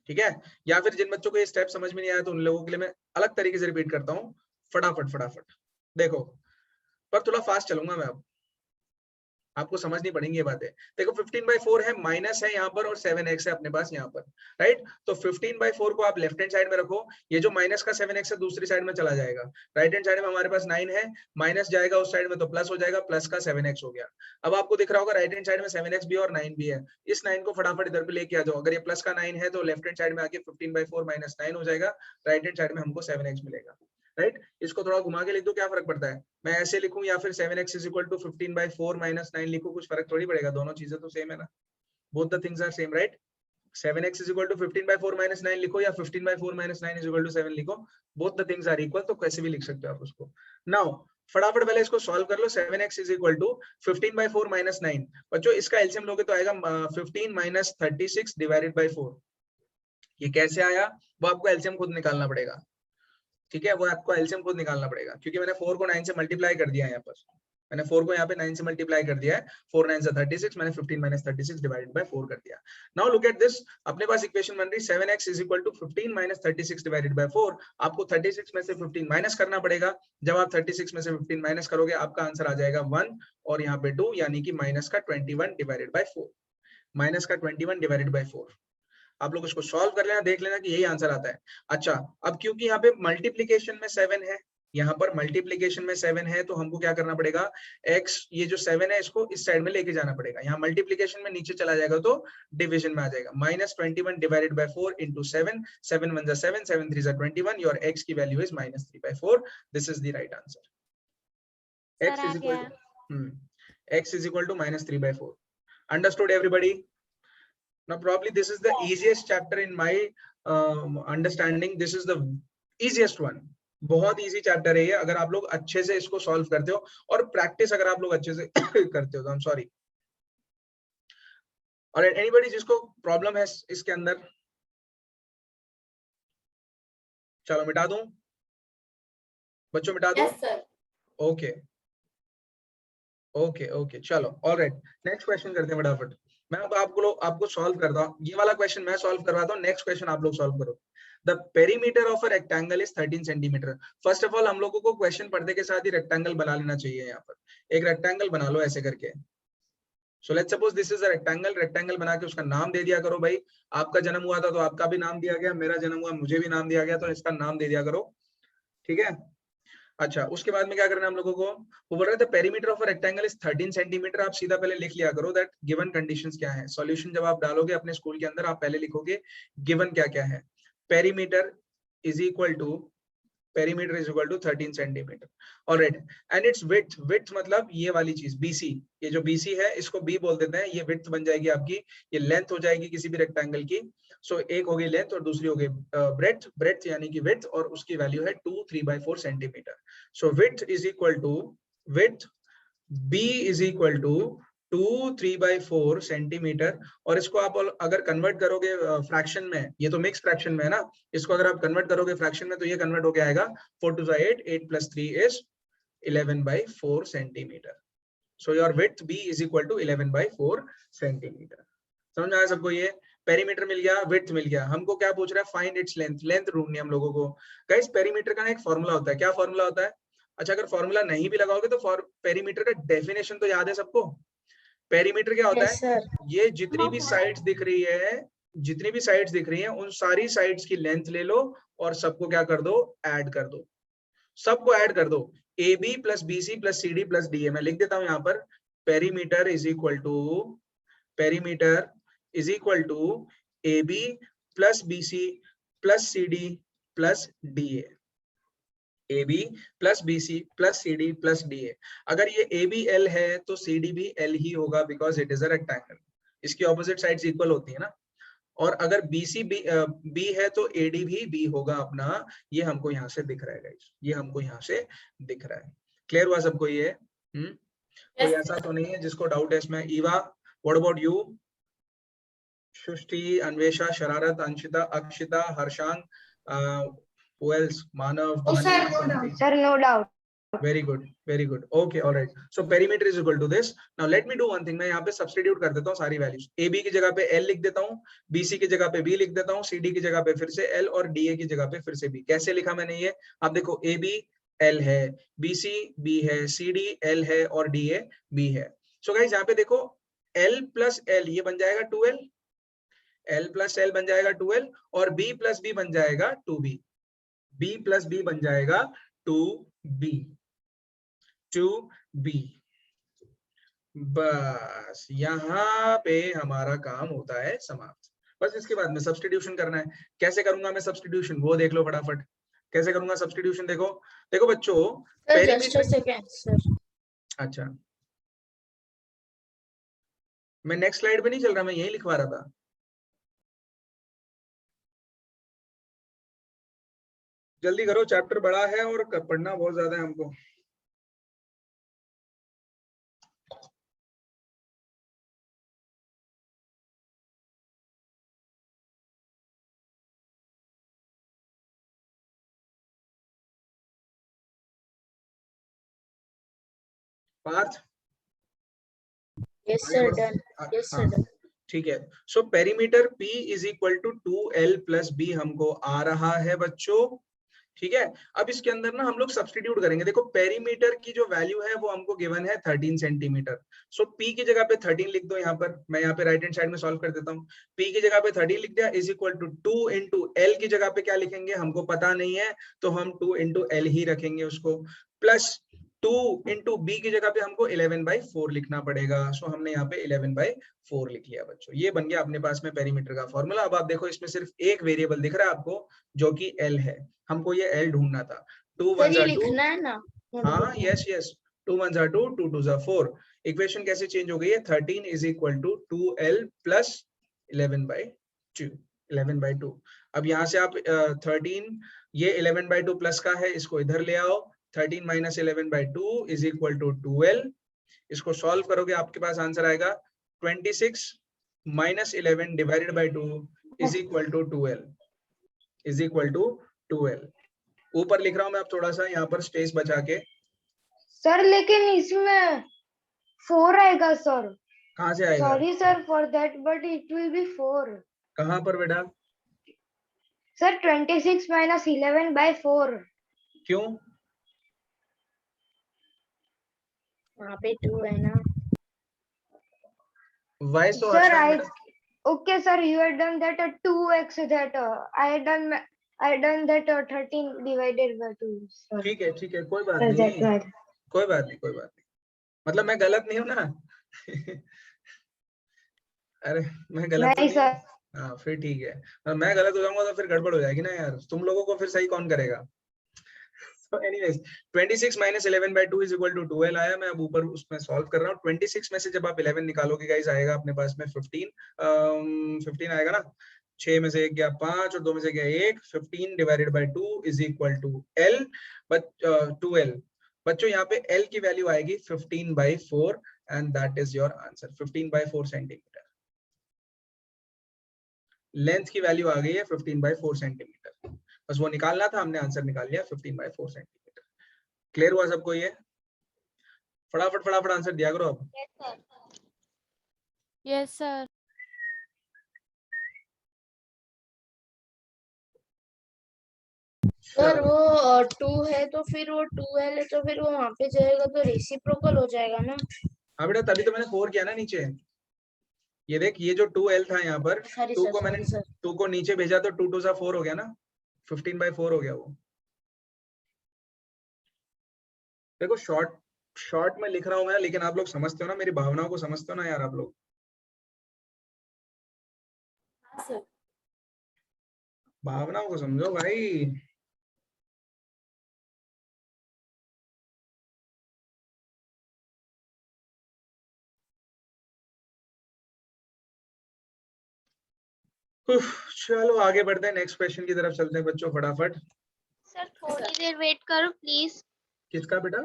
ठीक है। या फिर जिन बच्चों को ये स्टेप समझ में नहीं आया तो उन लोगों के लिए मैं अलग तरीके से रिपीट करता हूँ। फटाफट देखो, पर थोड़ा फास्ट चलूंगा मैं, अब आपको समझनी पड़ेंगी ये बातें। देखो 15/4 है, माइनस है यहाँ पर और 7x है अपने पास यहाँ पर, राइट। तो 15/4 को आप लेफ्ट हैंड साइड में रखो, ये जो माइनस का 7x है दूसरी साइड में चला जाएगा। राइट हैंड साइड में हमारे पास 9 है, माइनस जाएगा उस साइड में तो प्लस हो जाएगा, प्लस का 7x हो गया। अब आपको दिख रहा होगा राइट हैंड साइड में 7x भी और 9 भी है, इस 9 को फटाफट इधर पे लेके आ जाओ। अगर ये प्लस का 9 है तो लेफ्ट हैंड साइड में आके 15/4 - 9 हो जाएगा, राइट हैंड साइड में हमको 7x मिलेगा, राइट। इसको थोड़ा घुमा के लिख दो, क्या फर्क पड़ता है, मैं ऐसे लिखूं या फिर 7x इज इक्वल टू 15/4 - 9 लिखूं, कुछ फर्क थोड़ी पड़ेगा, दोनों चीजें तो सेम है ना, both the things are same, right. 7x is equal to 15/4 - 9 लिखो या 15/4 - 9 इज इक्वल टू 7 लिखो, both the things are equal, तो कैसे भी लिख सकते हो आप उसको। नाउ फटाफट पहले इसको सॉल्व कर लो। 7x इज इक्वल टू 15/4 - 9, बच्चों इसका एलसीएम लोगे तो आएगा 15 - 36 डिवाइडेड बाय 4। ये कैसे आया वो आपको एलसीएम खुद निकालना पड़ेगा, ठीक है, वो आपको एलसीएम खुद निकालना पड़ेगा, क्योंकि मैंने 4 को 9 से मल्टीप्लाई कर दिया है यहाँ पर, मैंने 4 को यहाँ पे 9 से मल्टीप्लाई कर दिया है, 4 9 से 36, मैंने 15 - 36 डिवाइडेड बाय 4 कर दिया। नाउ लुक एट दिस, अपने पास इक्वेशन बन रही 7x is equal to 15 - 36 divided by 4। आपको 36 में से 15 माइनस करना पड़ेगा, जब आप 36 में से 15 माइनस करोगे आपका आंसर आ जाएगा 1 और यहाँ पे 2, यानी कि माइनस का 21 डिवाइडेड बाय 4, माइनस का 21 डिवाइडेड बाय 4। आप लोग इसको सॉल्व कर लेना, देख लेना कि यही आंसर आता है। अच्छा, अब क्योंकि यहाँ पे मल्टीप्लीकेशन में 7 है, यहाँ पर मल्टीप्लीकेशन में 7 है, तो हमको क्या करना पड़ेगा, x ये जो 7 है इसको इस साइड में लेके जाना पड़ेगा। यहाँ मल्टीप्लीकेशन में नीचे चला जाएगा तो डिवीजन में आ जाएगा, -21 divided by 4 into 7, 7 1 7, 7 3 21, your x की value is -3/4। This is the right answer. x is equal to -3/4। Understood everybody? Now probably this is the easiest chapter in my understanding. This is the easiest one. बहुत easy chapter है ये, अगर आप लोग अच्छे से इसको सॉल्व करते हो और प्रैक्टिस अगर आप लोग अच्छे से करते हो तो। I'm sorry. और एनीबॉडी जिसको प्रॉब्लम है इसके अंदर, चलो मिटा दूं बच्चों, मिटा दूं? Yes, sir. Okay okay okay, चलो ऑलराइट, नेक्स्ट क्वेश्चन करते हैं फटाफट। मैं अब आपको सॉल्व करता हूँ, ये वाला क्वेश्चन मैं सॉल्व करवाता हूँ, नेक्स्ट क्वेश्चन आप लोग सॉल्व करो। The perimeter of a rectangle is 13 centimetre. First of all हम लोगों को क्वेश्चन पढ़ने के साथ ही रेक्टेंगल बना लेना चाहिए। यहाँ पर एक रेक्टेंगल बना लो ऐसे करके। So let's suppose this is a rectangle, rectangle बना के उसका नाम दे दिया करो। भाई आपका जन्म हुआ था तो आपका भी नाम दिया गया, मेरा जन्म हुआ मुझे भी नाम दिया गया, तो इसका नाम दे दिया करो, ठीक है। अच्छा, उसके बाद में क्या करना है हम लोगों को, वो बोल रहे थे perimeter of a rectangle is 13 centimetre. आप सीधा पहले लिख लिया करो दैट गिवन कंडीशंस क्या है। सॉल्यूशन जब आप डालोगे अपने स्कूल के अंदर, आप पहले लिखोगे गिवन क्या क्या है। Perimeter is equal to 13 centimetre, alright, and its width, width मतलब ये वाली चीज BC, ये जो BC है इसको B बोल देते हैं, ये विड्थ बन जाएगी आपकी, ये लेंथ हो जाएगी किसी भी रेक्टेंगल की। सो एक हो गई लेंथ और दूसरी हो गई ब्रेड्थ, ब्रेड्थ यानी कि विड्थ, और उसकी वैल्यू है 2 3/4 centimetre. So width is equal to, width B is equal to 2 3/4 centimetre, और इसको आप अगर कन्वर्ट करोगे फ्रैक्शन में, ये तो मिक्स फ्रैक्शन में है ना, इसको अगर आप कन्वर्ट करोगे फ्रैक्शन में तो ये कन्वर्ट होके आएगा 4 2 8, 8 + 3 is 11/4 centimetre. So your width B is equal to 11/4 centimetre. समझ में आया सबको? ये पेरीमीटर मिल गया, विड्थ मिल गया। हमको क्या पूछ रहा है, फाइंड इट्स लेंथ, लेंथ ढूंढनी है हम लोगों को। गाइस पेरीमीटर का एक फॉर्मूला होता है, क्या फॉर्मूला होता है? अच्छा, अगर फॉर्मूला नहीं भी लगाओगे तो पेरीमीटर का डेफिनेशन तो याद है सबको। पेरीमीटर क्या होता Yes, है? sir. ये जितनी भी साइड्स दिख रही है, जितनी भी साइड्स दिख रही हैं, उन सारी साइड्स की लेंथ ले लो और सबको क्या कर दो, ऐड कर दो, सबको ऐड कर दो। AB + BC + CD + DA, मैं लिख देता हूं यहाँ पर, perimeter is equal to, perimeter is equal to AB + BC + CD + DA। AB plus BC plus CD plus DA। अगर ये AB L है तो CD भी L ही होगा because it is a rectangle, इसकी ऑपोजिट साइड्स इक्वल होती है ना। और अगर BC B है तो AD भी B होगा अपना, ये हमको यहाँ से दिख रहा है गाइस, ये हमको यहाँ से दिख रहा है। क्लियर हुआ सबको ये? कोई ऐसा तो नहीं है जिसको डाउट है इसमें? Eva, what about you? Srishti, Anvesha, Shararat, Anshita, Akshita, हर्षांग, who else? Manav, Bhani, Santi. Sir, no doubt. Very good, very good. Okay, all right. So perimeter is equal to this. Now let me do one thing. मैं यहाँ पे substitute कर देता हूँ सारी values. AB की जगह पे L लिख देता हूँ, BC की जगह पे B लिख देता हूँ, CD की जगह पे फिर से L और DA की जगह पे फिर से B। कैसे लिखा मैंने ये? आप देखो, AB L है, BC B है, CD L है और DA B है। So guys यहाँ पे देखो, L plus L ये बन जाएगा 2L, L plus L बन जाएगा 2L और B plus B बन जाएगा 2B, B plus B बन जाएगा 2B, 2B। बस यहाँ पे हमारा काम होता है समाप्त। बस इसके बाद में सब्स्टिट्यूशन करना है। कैसे करूंगा मैं सब्स्टिट्यूशन, वो देख लो फटाफट। कैसे करूंगा सब्स्टिट्यूशन? देखो देखो बच्चों, जस्ट अ सेकंड सर। अच्छा, मैं नेक्स्ट स्लाइड पे नहीं चल रहा, मैं यही लिखवा रहा था। जल्दी करो, चैप्टर बड़ा है और पढ़ना बहुत ज्यादा है हमको। Parth, yes sir, done. Yes sir, done. ठीक है। So perimeter P is equal to 2L plus B हमको आ रहा है बच्चों, ठीक है। अब इसके अंदर ना हम लोग सब्स्टिट्यूट करेंगे। देखो पेरीमीटर की जो वैल्यू है वो हमको गिवन है 13 सेंटीमीटर। सो P की जगह पे 13 लिख दो यहाँ पर, मैं यहाँ पे राइट हैंड साइड में सॉल्व कर देता हूँ। P की जगह पे 13 लिख दिया, is equal to 2 into L की जगह पे क्या लिखेंगे हमको पता नहीं है, तो हम 2 इंटू L ही रखेंगे उसको, प्लस 2 इंटू B की जगह पे हमको 11/4 लिखना पड़ेगा। सो हमने यहाँ पे 11/4 लिख लिया बच्चों। ये बन गया अपने पास में पेरीमीटर का फॉर्मूला। अब आप देखो, इसमें सिर्फ एक वेरिएबल दिख रहा है आपको जो कि L है, हमको ये L ढूंढना था। 2 सर 1 ये 2, लिखना है ना? हाँ यस यस, 2 1 2, 2 2 4। इक्वेशन कैसे चेंज हो गई है? 13 is equal to 2L plus 11/2, 11/2। अब यहाँ से आप 13, ये 11/2 प्लस का है, इसको इधर ले आओ। 13 minus 11/2 is equal to 2L। इसको सॉल्व करोगे आपके पास आंसर आएगा 26 minus 11 divided by 2 is equal to 2L, is equal to 2L। ऊपर लिख रहा हूं मैं, अब थोड़ा सा यहाँ पर स्पेस बचा के। सर लेकिन इसमें 4 आएगा सर। कहाँ से आएगा? Sorry sir for that, but it will be 4। कहाँ पर बेटा? Sir 26 minus 11/4। क्यों? वहाँ पे 2 है ना। Why so Sir, Harshang? okay sir, you had done that 2x that I had done that 13 divided by 2. Sir. ठीक है ठीक है, कोई बात Sir, that's नहीं, right. कोई बात नहीं, कोई बात नहीं। मतलब मैं गलत नहीं हूँ ना? अरे मैं गलत तो नहीं नहीं सर। हूँ? हाँ फिर ठीक है। और मैं गलत हो जाऊंगा तो फिर गड़बड़ हो जाएगी ना यार, तुम लोगों को फिर सही कौन करेगा? So anyways, 26 minus 11/2 is equal to 2L आया। मैं अब ऊपर उसमें सॉल्व कर रहा हूँ। 26 में से जब आप 11 निकालोगे गाइस, आएगा अपने पास में 15 आएगा ना। 6 में से 1 गया 5 और 2 में से गया 1। 15 divided by 2 is equal to L, but 2L। बच्चों यहाँ पे L की वैल्यू आएगी 15/4 and that is your answer, 15/4 centimetre. Length की वैल्यू आ गई है 15/4 सेंटीमीटर। बस वो निकालना था, हमने आंसर निकाल लिया 15/4 सेंटीमीटर। क्लियर हुआ सबको ये? फटाफट फटाफट आंसर दिया करो अब। Yes sir. सर वो 2 है तो फिर वो 2L है तो फिर वो वहाँ पे जाएगा तो रेसिप्रोकल हो जाएगा ना। हाँ बेटा, तभी तो मैंने 4 किया ना नीचे। ये देख, ये जो 2L था यहाँ पर, सॉरी 2 सर, को मैंने सर 2 को नीचे भेजा तो 2 2 सा 4 हो गया ना, 15/4 हो गया वो। देखो शॉर्ट में लिख रहा हूँ मैं, लेकिन आप लोग समझते हो ना, मेरी भावनाओं को समझते हो ना यार आप लोग। सर। भावनाओं को समझो भाई। चलो आगे बढ़ते हैं, नेक्स्ट क्वेश्चन की तरफ चलते हैं बच्चों फटाफट। सर थोड़ी देर वेट करो प्लीज। किसका बेटा?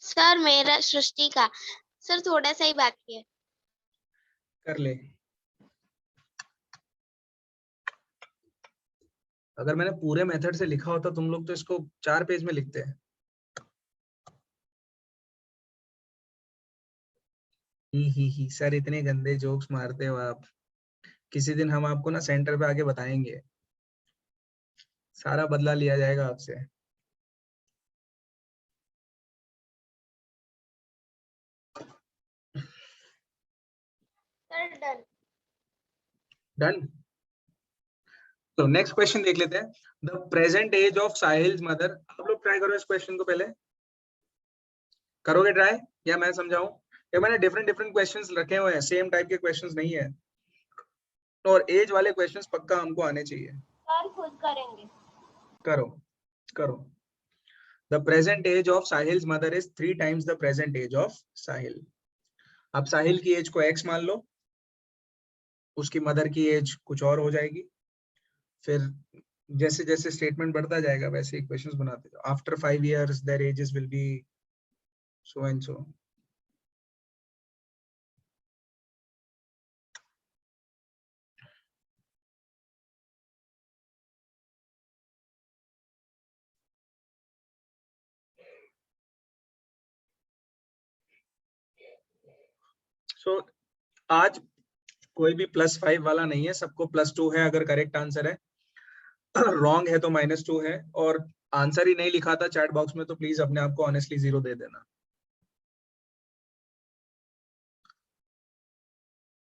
सर मेरा सृष्टि का। सर थोड़ा सा ही बाकी है। कर ले। अगर मैंने पूरे मेथड से लिखा होता तुम लोग तो इसको 4 पेज में लिखते हैं। ही सर इतने गंदे जोक्स मारते हो आप। किसी दिन हम आपको ना सेंटर पे आके बताएंगे, सारा बदला लिया जाएगा आपसे। Sir done. डन। तो नेक्स्ट क्वेश्चन देख लेते हैं। The present age of Sahil's mother. आप लोग ट्राई करो इस क्वेश्चन को, पहले करोगे ट्राई या मैं समझाऊं? या मैंने डिफरेंट डिफरेंट क्वेश्चंस रखे हुए हैं, सेम टाइप के क्वेश्चंस नहीं है, और एज वाले क्वेश्चंस पक्का हमको आने चाहिए। सर खुद करेंगे। करो करो। The present age of Sahil's mother is 3 times the present age of Sahil. अब साहिल की एज को x मान लो, उसकी मदर की एज कुछ और हो जाएगी। फिर जैसे जैसे स्टेटमेंट बढ़ता जाएगा वैसे इक्वेशंस बनाते जाओ। After 5 years their ages will be so and so. So आज कोई भी +5 वाला नहीं है, सबको +2 है अगर करेक्ट आंसर है। रॉन्ग है तो -2 है, और आंसर ही नहीं लिखा था चैट बॉक्स में तो प्लीज अपने आप को ऑनेस्टली 0 दे देना।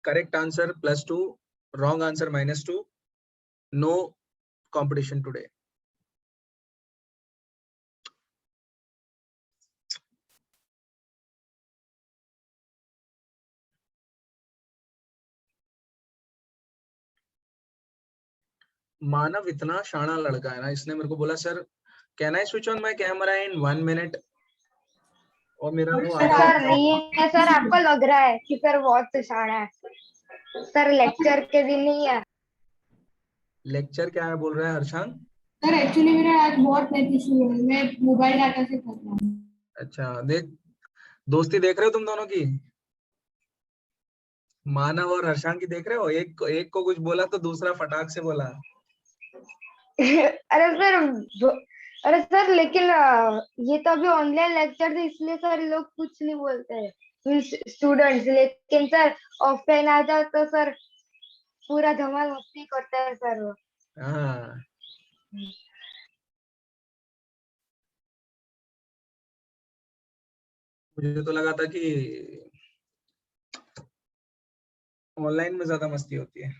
Correct answer +2, wrong answer -2। No competition today. Manav इतना शाना लड़का है ना, इसने मेरे को बोला sir can I switch on my camera in 1 minute, और मेरा वो सर आधा नहीं है सर, आपको लग रहा है कि सर बहुत शाना है। सर लेक्चर के दिन नहीं है। लेक्चर क्या है बोल रहा है हर्षांग? सर एक्चुअली मेरा आज बहुत नेट इशू है, मैं मोबाइल डाटा से कर रहा हूँ। अच्छा देख, दोस्ती देख रहे हो तुम दोनों की? मानव और हर्षांग की देख रहे हो? एक को कुछ बोला तो दूसरा फटाक से बोला। अरे सर लेकिन ये तो अभी ऑनलाइन लेक्चर थे इसलिए सर लोग कुछ नहीं बोलते हैं स्टूडेंट्स, लेकिन सर ऑफलाइन आ जाओ तो सर पूरा धमाल मस्ती करते हैं सर वो। हाँ मुझे तो लगा था कि ऑनलाइन में ज्यादा मस्ती होती है।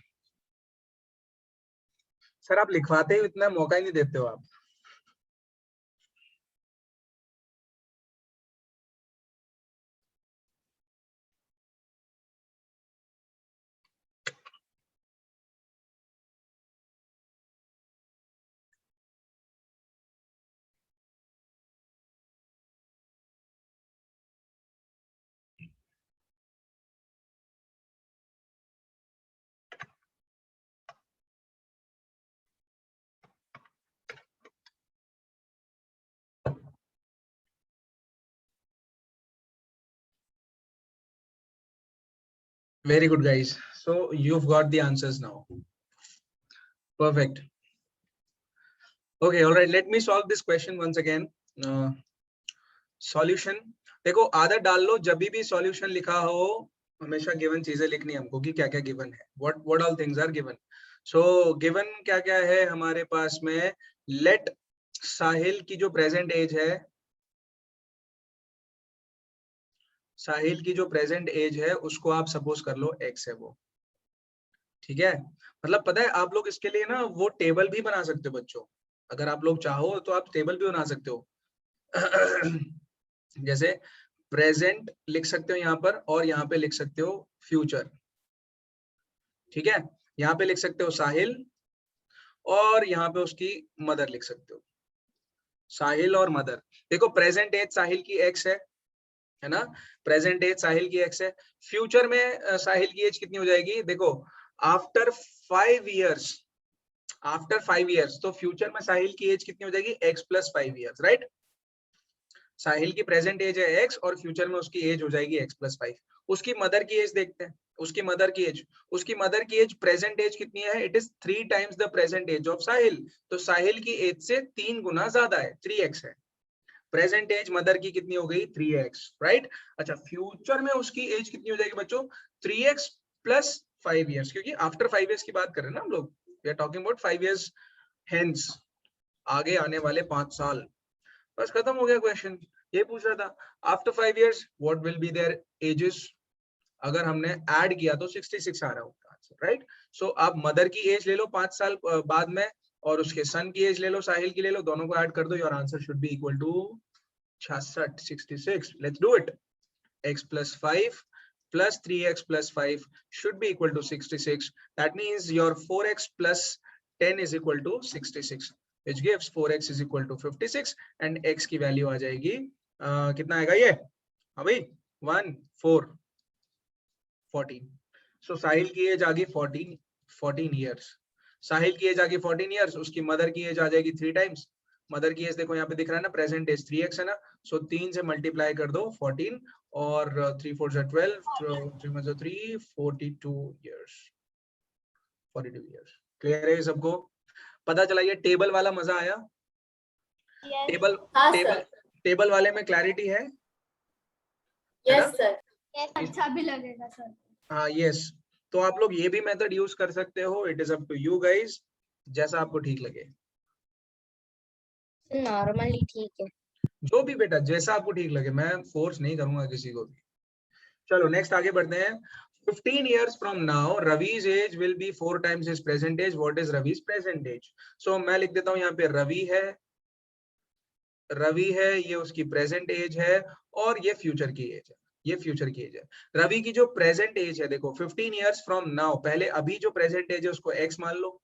सर आप लिखवाते ही इतना मौका ही नहीं देते हो आप। Very good guys, so you've got the answers now. Perfect. Okay, all right, let me solve this question once again. Solution, देखो आदत डाल लो, जब भी सॉल्यूशन लिखा हो हमेशा गिवन चीजें लिखनी है हमको कि क्या क्या गिवन है, what all things are given. So given क्या क्या है हमारे पास में? लेट साहिल की जो प्रेजेंट एज है, साहिल की जो प्रेजेंट एज है उसको आप सपोज कर लो x है वो, ठीक है? मतलब पता है आप लोग इसके लिए ना वो टेबल भी बना सकते हो बच्चों, अगर आप लोग चाहो तो आप टेबल भी बना सकते हो। जैसे प्रेजेंट लिख सकते हो यहाँ पर, और यहाँ पे लिख सकते हो फ्यूचर, ठीक है? यहाँ पे लिख सकते हो साहिल, और यहाँ पे उसकी मदर लिख सकते हो, साहिल और मदर। देखो प्रेजेंट एज साहिल की x है ना, प्रेजेंट एज साहिल की x है। फ्यूचर में साहिल की एज कितनी हो जाएगी? देखो आफ्टर 5 इयर्स, आफ्टर 5 इयर्स, तो फ्यूचर में साहिल की एज कितनी हो जाएगी? x + 5 years, right? साहिल की प्रेजेंट एज है x और फ्यूचर में उसकी एज हो जाएगी x + 5। उसकी मदर की एज देखते हैं, उसकी मदर की एज प्रेजेंट एज कितनी है? It is 3 times the present age of Sahil. तो साहिल की एज से 3 गुना ज्यादा है, 3x है। प्रेजेंट एज मदर की कितनी हो गई? 3x, right? अच्छा, फ्यूचर में उसकी एज कितनी हो जाएगी बच्चों? 3x + 5 इयर्स, क्योंकि आफ्टर 5 इयर्स की बात कर रहे हैं ना हम लोग। We are talking about 5 years hence, आगे आने वाले 5 साल। बस खत्म हो गया क्वेश्चन। ये पूछ रहा था after 5 years what will be there edges. अगर हमने ऐड किया तो 66 आ रहा होगा आंसर, राइट? सो आप मदर की एज ले लो 5 साल बाद में, और उसके सन की एज ले लो, साहिल की ले लो, दोनों को ऐड कर दो, your answer should be equal to 66। Let's do it. x + 5 + 3x + 5 should be equal to 66. That means your 4x + 10 is equal to 66, which gives 4x is equal to 56 and x की value आ जाएगी कितना आएगा ये? हाँ भाई 1 4 14। सो साहिल की as आ गई 14 years. साहिल की एज आ गई 14 इयर्स, उसकी मदर की एज आ जाएगी 3 टाइम्स। मदर की एज देखो यहाँ पे दिख रहा है ना, प्रेजेंट एज 3x है ना, सो 3 से मल्टीप्लाई कर दो 14 और 3 4 12, 3 3 42 इयर्स, 42 इयर्स। क्लियर है सबको? पता चला ये टेबल वाला मजा आया? टेबल टेबल वाले में क्लैरिटी है? Yes sir. अच्छा भी लगेगा सर। हाँ यस। तो आप लोग ये भी मेथड यूज कर सकते हो, it is up to you guys, जैसा आपको ठीक लगे। नॉर्मली ठीक है। जो भी बेटा जैसा आपको ठीक लगे, मैं फोर्स नहीं करूंगा किसी को भी। चलो नेक्स्ट आगे बढ़ते हैं। 15 years from now Ravi's age will be 4 times his present age. What is Ravi's present age? So मैं लिख देता हूँ यहाँ पे रवि है, ये उसकी प्रेजेंट एज है और ये फ्यूचर की एज है, ये फ्यूचर की एज है। रवि की जो प्रेजेंट एज है देखो 15 years from now, पहले अभी जो प्रेजेंट एज है उसको x मान लो,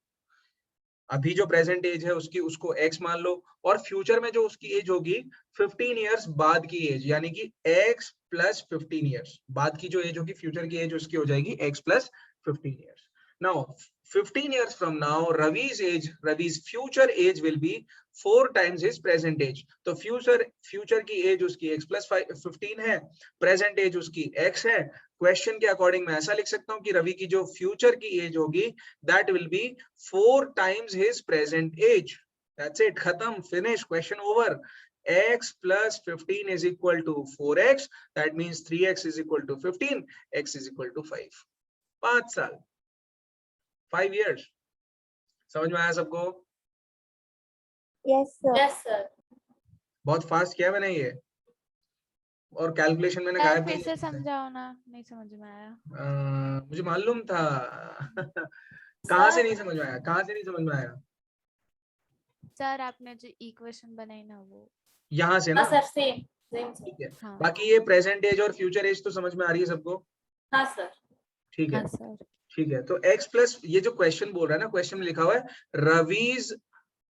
अभी जो प्रेजेंट एज है उसकी उसको x मान लो, और फ्यूचर में जो उसकी एज होगी 15 इयर्स बाद की एज, यानी कि x + 15 इयर्स बाद की जो एज होगी, फ्यूचर की एज उसकी हो जाएगी x + 15 years. Now 15 years from now Ravi's future age will be 4 times his present age. तो फ्यूचर की एज उसकी x + 15 है, प्रेजेंट एज उसकी x है। क्वेश्चन के अकॉर्डिंग मैं ऐसा लिख सकता हूँ कि रवि की जो फ्यूचर की एज होगी that will be 4 times his present age. That's it, खत्म, finish, question over. x + 15 is equal to 4x, that means 3x is equal to 15, x is equal to 5. 5 साल, 5 years. समझ में आया सबको? Yes sir. Yes sir. बहुत fast किया मैंने ये, और कैलकुलेशन मैंने गायब फिर नहीं से किया। समझाओ ना, नहीं समझ में आया। मुझे मालूम था। कहाँ से नहीं समझ में आया? कहाँ से नहीं समझ में आया? सर आपने जो इक्वेशन बनाई ना वो। यहाँ से ना? हाँ सर, सेम ठीक है। हाँ बाकी ये प्रेजेंट एज और फ्यूचर एज तो समझ में आ रही है सबको? हाँ सर। ठीक है, हाँ सर। ठीक है। तो x प्लस, ये जो क्वेश्चन बोल रहा है ना, क्वेश्चन में लिखा हुआ है Ravi's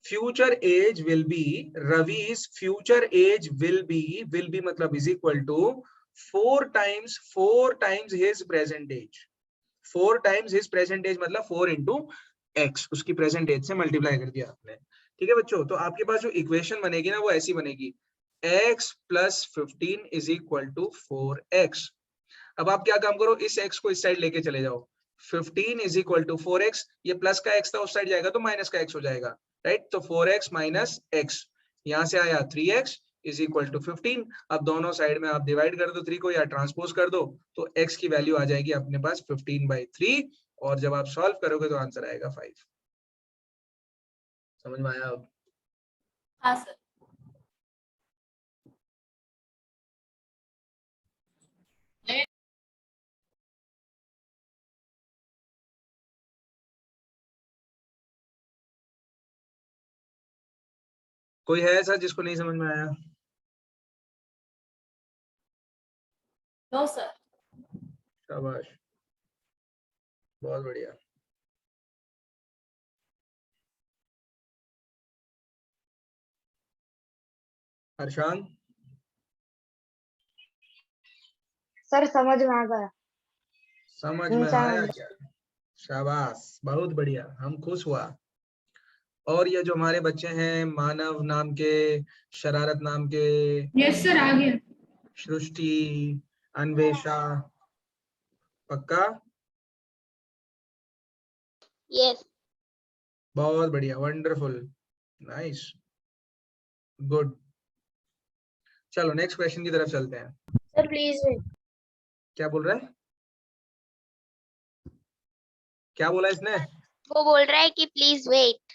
future age will be, Ravi's future age will be मतलब is equal to 4 times his present age. 4 times his present age मतलब 4 into x, उसकी प्रेजेंट एज से मल्टीप्लाई कर दिया आपने। ठीक है बच्चों, तो आपके पास जो इक्वेशन बनेगी ना वो ऐसी बनेगी, x + 15 is equal to 4x। अब आप क्या काम करो, इस x को इस साइड लेके चले जाओ, 15 is equal to 4x, ये प्लस का x था उस साइड जाएगा तो माइनस का x हो जाएगा, राइट? तो 4x - x, यहाँ से आया 3x is equal to 15। अब दोनों साइड में आप डिवाइड कर दो 3 को या ट्रांसपोज कर दो, तो x की वैल्यू आ जाएगी अपने पास 15/3, और जब आप सॉल्व करोगे तो आंसर आएगा 5। समझ में आया अब? हाँ सर। कोई है ऐसा जिसको नहीं समझ में आया? No sir. शाबाश, बहुत बढ़िया। हर्षान, सर समझ में आ गया। समझ में आया क्या? शाबाश, बहुत बढ़िया, हम खुश हुआ। और ये जो हमारे बच्चे हैं, मानव नाम के, शरारत नाम के, यस सर, आ गया। सृष्टि, अन्वेषा, पक्का? यस। बहुत बढ़िया, वंडरफुल, नाइस, गुड। चलो नेक्स्ट क्वेश्चन की तरफ चलते हैं। Sir please wait. क्या बोल रहा है? क्या बोला इसने? वो बोल रहा है कि please wait.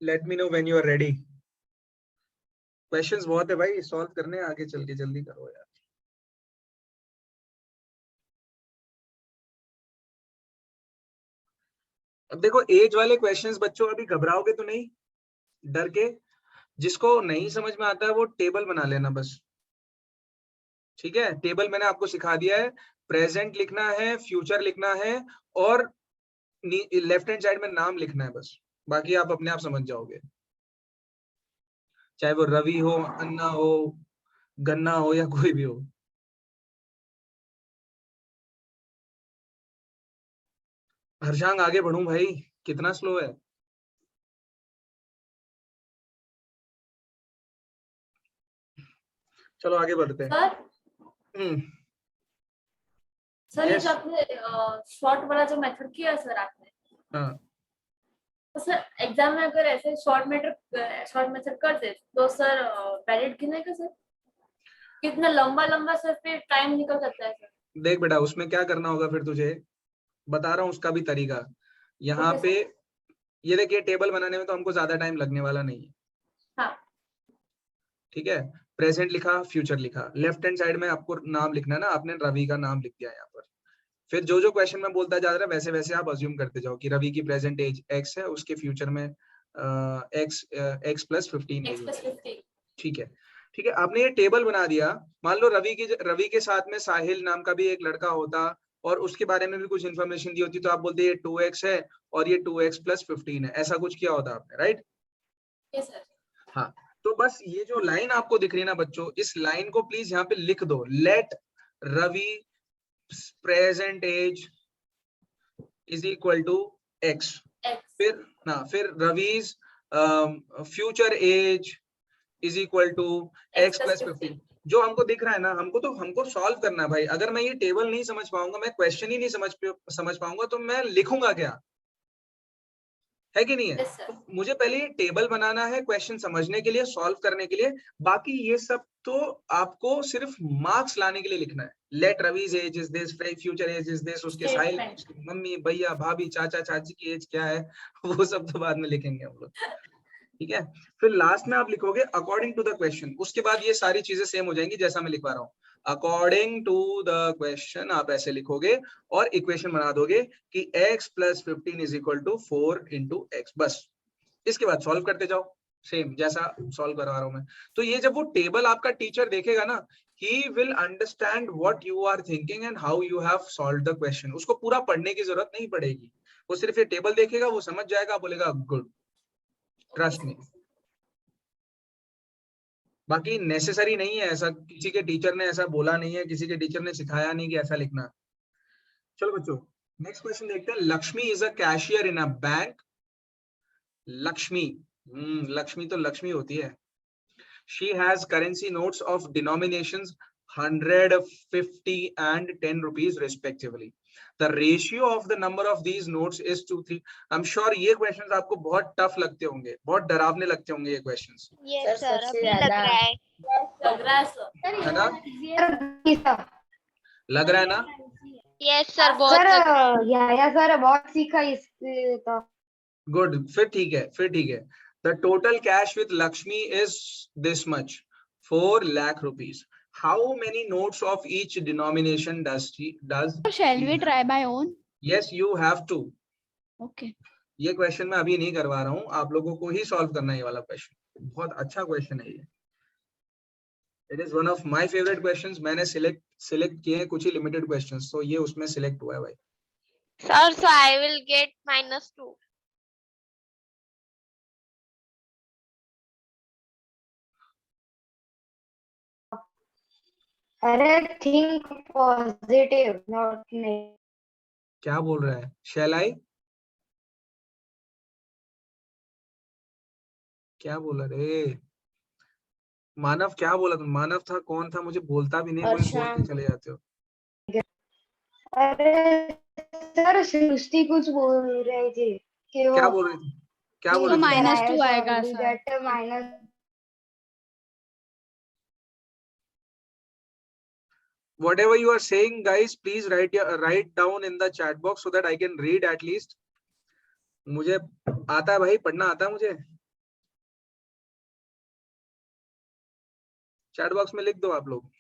Let me know when you are ready. Questions बहुत है भाई, सॉल्व करने हैं, आगे चल के, जल्दी करो यार। अब देखो एज वाले क्वेश्चंस बच्चों, अभी घबराओगे तो नहीं डर के? जिसको नहीं समझ में आता है वो टेबल बना लेना बस, ठीक है? टेबल मैंने आपको सिखा दिया है, प्रेजेंट लिखना है, फ्यूचर लिखना है, और लेफ्ट हैंड साइड में नाम लिखना है बस, बाकी आप अपने आप समझ जाओगे। चाहे वो रवि हो, अन्ना हो, गन्ना हो, या कोई भी हो। हर्षांग आगे बढ़ूं भाई, कितना स्लो है? चलो आगे बढ़ते हैं। सर हम्म, सर ये Yes. जो आपने शॉर्ट वाला जो मेथड किया सर आपने, हाँ, तो सर एग्जाम में अगर ऐसे शॉर्ट मेथड कर दे तो सर वैलिड गिनेगा सर? कितना लंबा लंबा सर फिर टाइम निकल जाता है सर। देख बेटा, उसमें क्या करना होगा फिर तुझे, बता रहा हूँ उसका भी तरीका। यहाँ Okay, पे ये देखिए, टेबल बनाने में तो हमको ज्यादा टाइम लगने वाला नहीं है, हाँ ठीक है? प्रेजेंट लिखा, फ्यूचर लिखा, लेफ्ट हैंड साइड में आपको नाम लिखना है ना, आपने रवि का नाम लिख दिया यहाँ पर। फिर जो जो क्वेश्चन में बोलता जा रहा है वैसे वैसे आप अज्यूम करते जाओ कि रवि की प्रेजेंट एज x है, उसके फ्यूचर में x प्लस 15 एज होगी, 50। ठीक है? ठीक है, आपने ये टेबल बना दिया। मान लो रवि के साथ में साहिल नाम का भी एक लड़का होता और उसके बारे में भी कुछ इन्फॉर्मेशन दी होती, तो आप बोलते ये 2x है और ये 2x प्लस 15 है, ऐसा कुछ किया होता आपने, राइट? Yes sir. हाँ, तो बस ये जो लाइन आपको दिख रही है ना बच्चों, इस लाइन को प्लीज यहाँ पे लिख दो, let Ravi present age is equal to x। फिर Ravi's future age is equal to x plus 15। जो हमको दिख रहा है ना, हमको सॉल्व करना है भाई। अगर मैं ये टेबल नहीं समझ पाऊंगा, मैं क्वेश्चन ही नहीं समझ पाऊंगा, तो मैं लिखूंगा क्या? है कि नहीं है? Yes, sir. तो मुझे पहले ये टेबल बनाना है क्वेश्चन समझने के लिए, सॉल्व करने के लिए। बाकी ये सब तो आपको सिर्फ मार्क्स लाने के लिए लिखना है। Let Ravi's age is this, future age is this, उसके साहिल, मम्मी भैया भाभी चाचा चाची की एज क्या है वो सब तो बाद में लिखेंगे हम लोग, ठीक है? फिर लास्ट में आप लिखोगे अकॉर्डिंग टू द क्वेश्चन। उसके बाद ये सारी चीजें सेम हो जाएंगी जैसा मैं लिखवा रहा हूँ। अकॉर्डिंग टू द क्वेश्चन आप ऐसे लिखोगे और इक्वेशन बना दोगे कि x plus 15 is equal to 4 into x, बस। इसके बाद सॉल्व करते जाओ, सेम जैसा सॉल्व करवा रहा हूं मैं। तो ये जब वो टेबल आपका टीचर देखेगा ना, he will understand what you are thinking and how you have solved the question। उसको पूरा पढ़ने की जरूरत नहीं पड़ेगी, वो सिर्फ ये टेबल देखेगा, वो समझ जाएगा, बोलेगा गुड, ट्रस्ट मी। बाकी नेसेसरी नहीं है ऐसा, किसी के टीचर ने ऐसा बोला नहीं है, किसी के टीचर ने सिखाया नहीं कि ऐसा लिखना। चलो बच्चों नेक्स्ट क्वेश्चन देखते हैं। Lakshmi is a cashier in a bank. Lakshmi, Lakshmi तो लक्ष्मी होती है। She has currency notes of denominations 100, 50 and 10 rupees respectively. The ratio of the number of these notes is 2:3। I'm sure ये questions आपको बहुत टफ लगते होंगे, बहुत डरावने लगते होंगे ये questions, यस सर, सबसे अभी लग ज्यादा। रहा है। लग रहा है सर। है ना? लग रहा है ना? यस सर, बहुत सर लग रहा है। या सर बहुत सीखा इसलिए तो। Good, फिर ठीक है, फिर ठीक है। The total cash with Lakshmi is this much, 4 lakh rupees. How many notes of each denomination does Shall she we have? try by own? Yes, you have to. Okay. ये क्वेश्चन मैं अभी नहीं करवा रहा हूँ, आप लोगों को ही सॉल्व करना है ये वाला क्वेश्चन। बहुत अच्छा क्वेश्चन है ये, it is one of my favourite questions. मैंने सिलेक्ट किए हैं कुछ ही लिमिटेड क्वेश्चंस, तो ये उसमें सिलेक्ट हुआ है भाई। Sir, so I will get -2. अरे थिंक पॉजिटिव नॉट नेगेटिव। क्या बोल रहा है? शैल आई? क्या बोला रे? मानव क्या बोला तुम? मानव था? कौन था? मुझे बोलता भी नहीं, कोई बोल के अर्शान। चले जाते हो। अरे सर सृष्टि कुछ बोल रही थी कि क्या वो बोल रही थी? क्या बोल तो रही थी? -2 आएगा sir. That minus. Whatever you are saying, guys, please write down in the chat box so that I can read at least. मुझे आता है भाई, पढ़ना आता है मुझे। चैट बॉक्स में लिख दो आप लोग।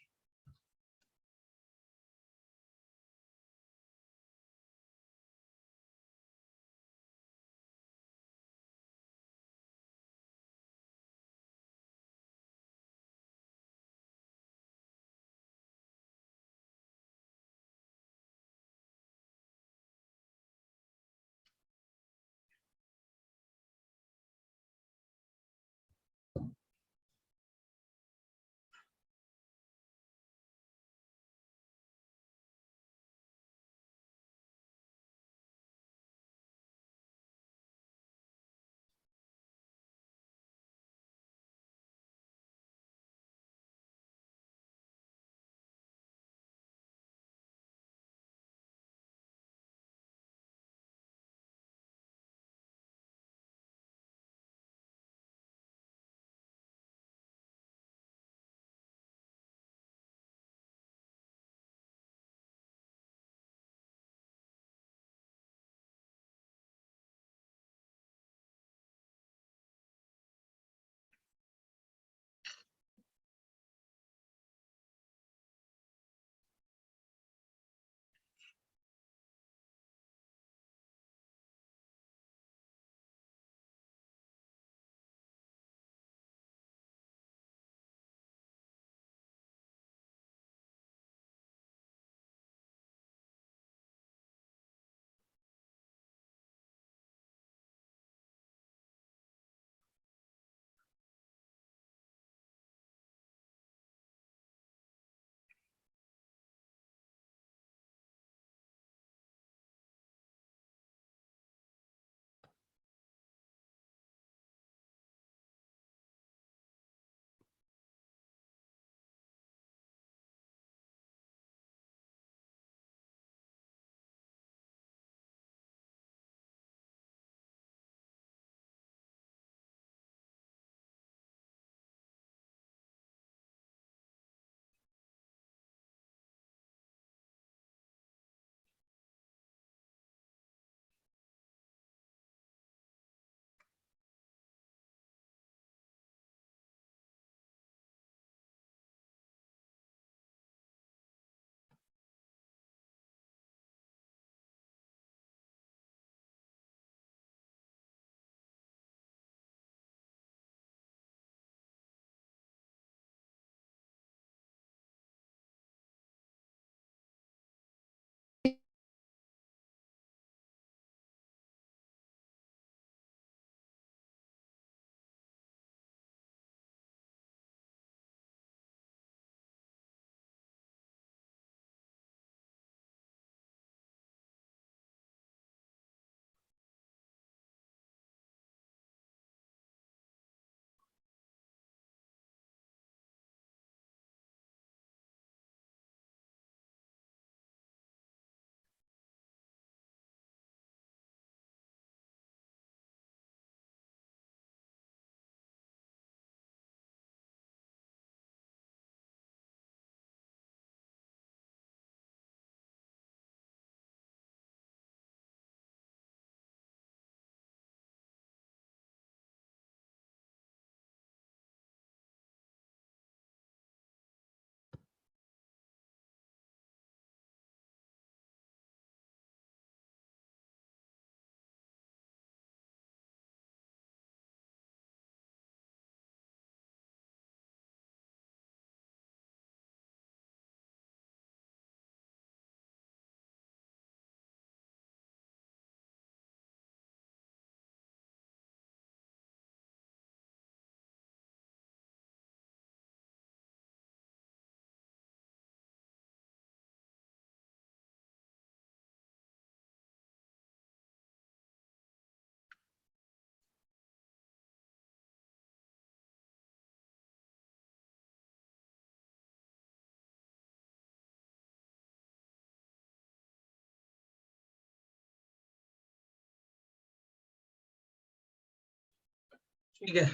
ठीक है,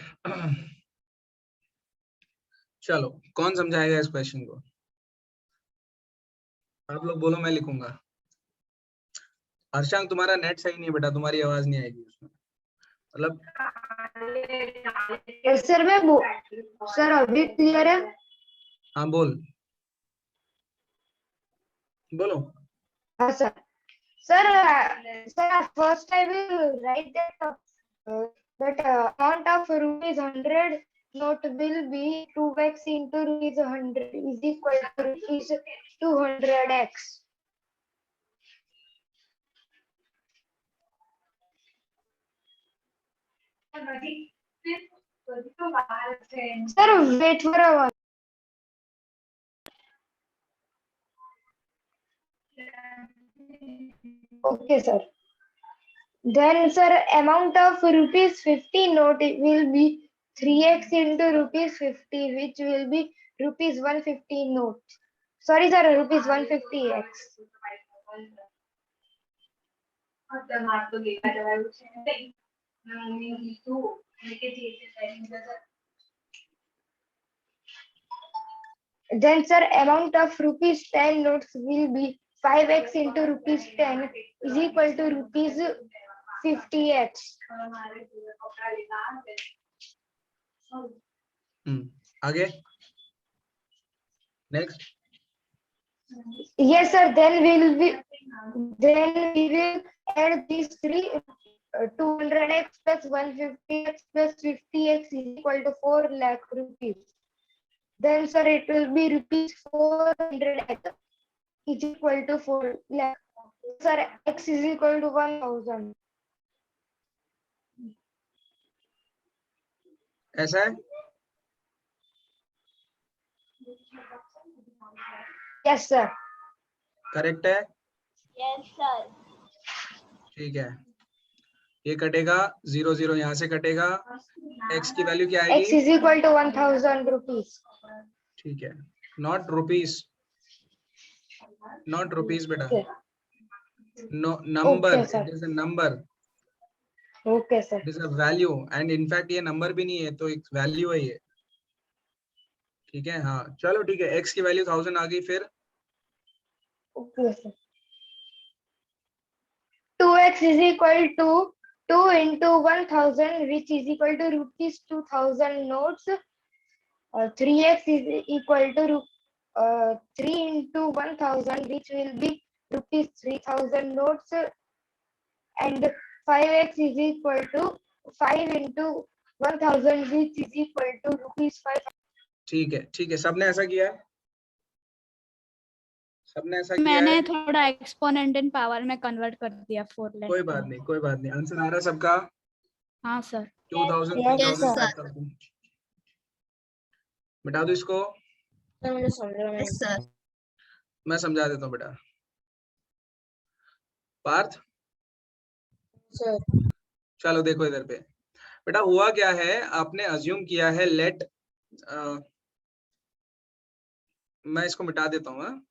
चलो कौन समझाएगा इस क्वेश्चन को? आप लोग बोलो, मैं लिखूंगा। हर्षांक तुम्हारा नेट सही नहीं है बेटा, तुम्हारी आवाज नहीं आएगी उसमें, मतलब सर सर अभी क्लियर है? हाँ बोल, बोलो। हाँ sir. Sir first I will write that amount of rupees 100 note will be 2x into rupees 100 is equal to rupees 200x. Sir, wait for a while. Okay, sir. Then, sir, amount of rupees 50 note will be 3x into rupees 50, which will be rupees 150 note. Sorry, sir, rupees 150x. Then, sir, amount of rupees 10 notes will be 5x into rupees 10 is equal to rupees 50x. आगे next. Yes, sir. Then we will add these three. 200x plus 150x plus 50x is equal to 4 lakh rupees. Then, sir, it will be rupees 400x is equal to 4 lakh. Sir, x is equal to 1000. ऐसा है? Yes, sir. Correct है? Yes sir. ठीक है, ये कटेगा 0 0, यहाँ से कटेगा, x की वैल्यू क्या आएगी? X is equal to 1000 rupees. ठीक है, नॉट रुपीस, नॉट रुपीस बेटा, Okay. No number, Okay, sir. It is a number, Okay, sir. It is a value, and in fact ये नंबर भी नहीं है तो एक वैल्यू है ये। ठीक है, हाँ चलो ठीक है, x की वैल्यू 1000 आ गई, फिर Okay, sir. 2x is equal to 2 into 1000, which is equal to rupees 2000 notes. 3x is equal to 3 into 1000, which will be rupees 3000 notes. And 5x is equal to 5 into 1000, which is equal to rupees 5. ठीक है, ठीक है, सबने ऐसा किया है? सबने ऐसा किया मैंने है? थोड़ा एक्सपोनेंट इन पावर में कन्वर्ट कर दिया 4 लेट। कोई बात नहीं, कोई बात नहीं, आंसर आ रहा है सबका? हाँ सर। 2000 Yes, 3000 sir. 5000, बता दो इसको, मुझे समझा नहीं। सर। मैं समझा देता हूँ बेटा। पार्थ सर चलो देखो इधर पे बेटा, हुआ क्या है, आपने अज्यूम किया है लेट, मैं इसको मिटा देता हूँ।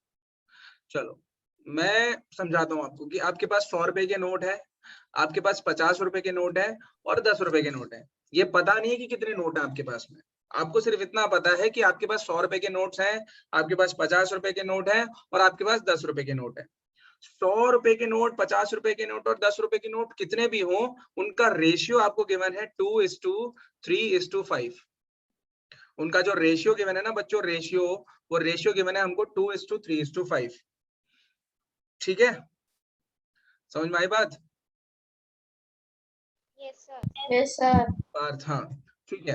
चलो मैं समझाता हूँ आपको कि आपके पास 100 रुपए के नोट है, आपके पास 50 रुपए के नोट है और 10 रुपए के नोट है। ये पता नहीं है कि कितने नोट है आपके पास में, आपको सिर्फ इतना पता है कि आपके पास 100 रुपए के नोट्स हैं, आपके पास 50 रुपए के नोट है और आपके पास 10 रुपए के नोट है। 100 रुपए के नोट, 50 रुपए के नोट और 10 रुपए के नोट कितने भी हो, उनका रेशियो आपको गिवन है 2:3:5। उनका जो रेशियो गिवन है ना बच्चों, वो रेशियो गिवन है हमको 2:3:5। ठीक है, समझ में आई बात? Yes sir. Yes sir. Parth, हाँ ठीक है।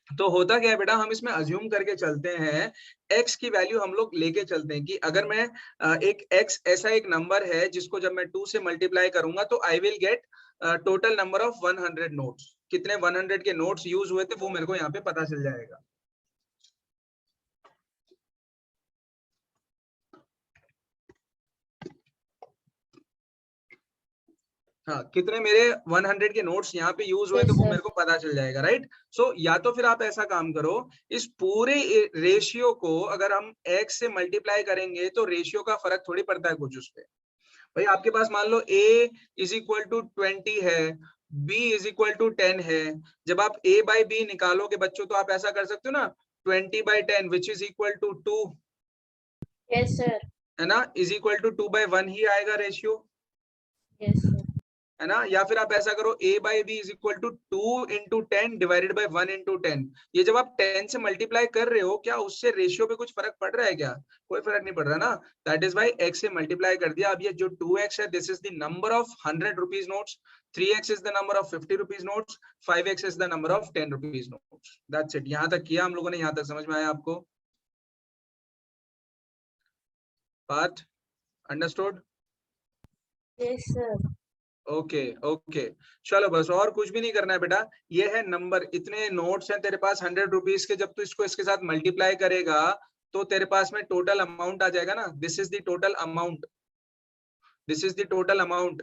तो होता क्या है बेटा, हम इसमें अज्यूम करके चलते हैं, x की वैल्यू हम लोग लेके चलते हैं कि अगर मैं एक x ऐसा एक नंबर है जिसको जब मैं 2 से मल्टीप्लाई करूंगा तो I will get total number of 100 notes. कितने 100 के नोट्स यूज हुए थे वो मेरे को यहाँ पे पता चल जाएगा। हाँ, कितने मेरे 100 के नोट्स यहाँ पे यूज हुए तो वो मेरे को पता चल जाएगा, राइट? सो या तो फिर आप ऐसा काम करो, इस पूरे रेशियो को अगर हम x से मल्टीप्लाई करेंगे तो रेशियो का फर्क थोड़ी पड़ता है कुछ उस पे। भाई आपके पास मान लो a = 20 है, b इज इक्वल टू 10 है, जब आप a बाई b निकालोगे बच्चों तो आप ऐसा कर सकते हो ना, 20/10 which is equal to 2, yes sir, है ना, इज इक्वल टू 2/1 ही आएगा रेशियो, यस सर, है ना। या फिर आप ऐसा करो a by b is equal to 2 into 10 divided by 1 into 10। ये जब आप 10 से मल्टीप्लाई कर रहे हो, क्या उससे रेशियो पे कुछ फर्क पड़ रहा है क्या? कोई फर्क नहीं पड़ रहा ना। दैट इज वाई x से मल्टीप्लाई कर दिया। अब ये जो 2x है, this is the number of 100 rupees notes, 3x is the number of 50 rupees notes, 5x is the number of 10 rupees notes. That's it. यहाँ तक किया हम लोगों ने, यहाँ तक समझ में आया आपको? बात understood? Yes sir. Okay okay, चलो बस, और कुछ भी नहीं करना है बेटा। ये है नंबर, इतने नोट्स हैं तेरे पास 100 रुपीज के, जब तू इसको इसके साथ मल्टीप्लाई करेगा तो तेरे पास में टोटल अमाउंट आ जाएगा ना। This is the total amount, this is the total amount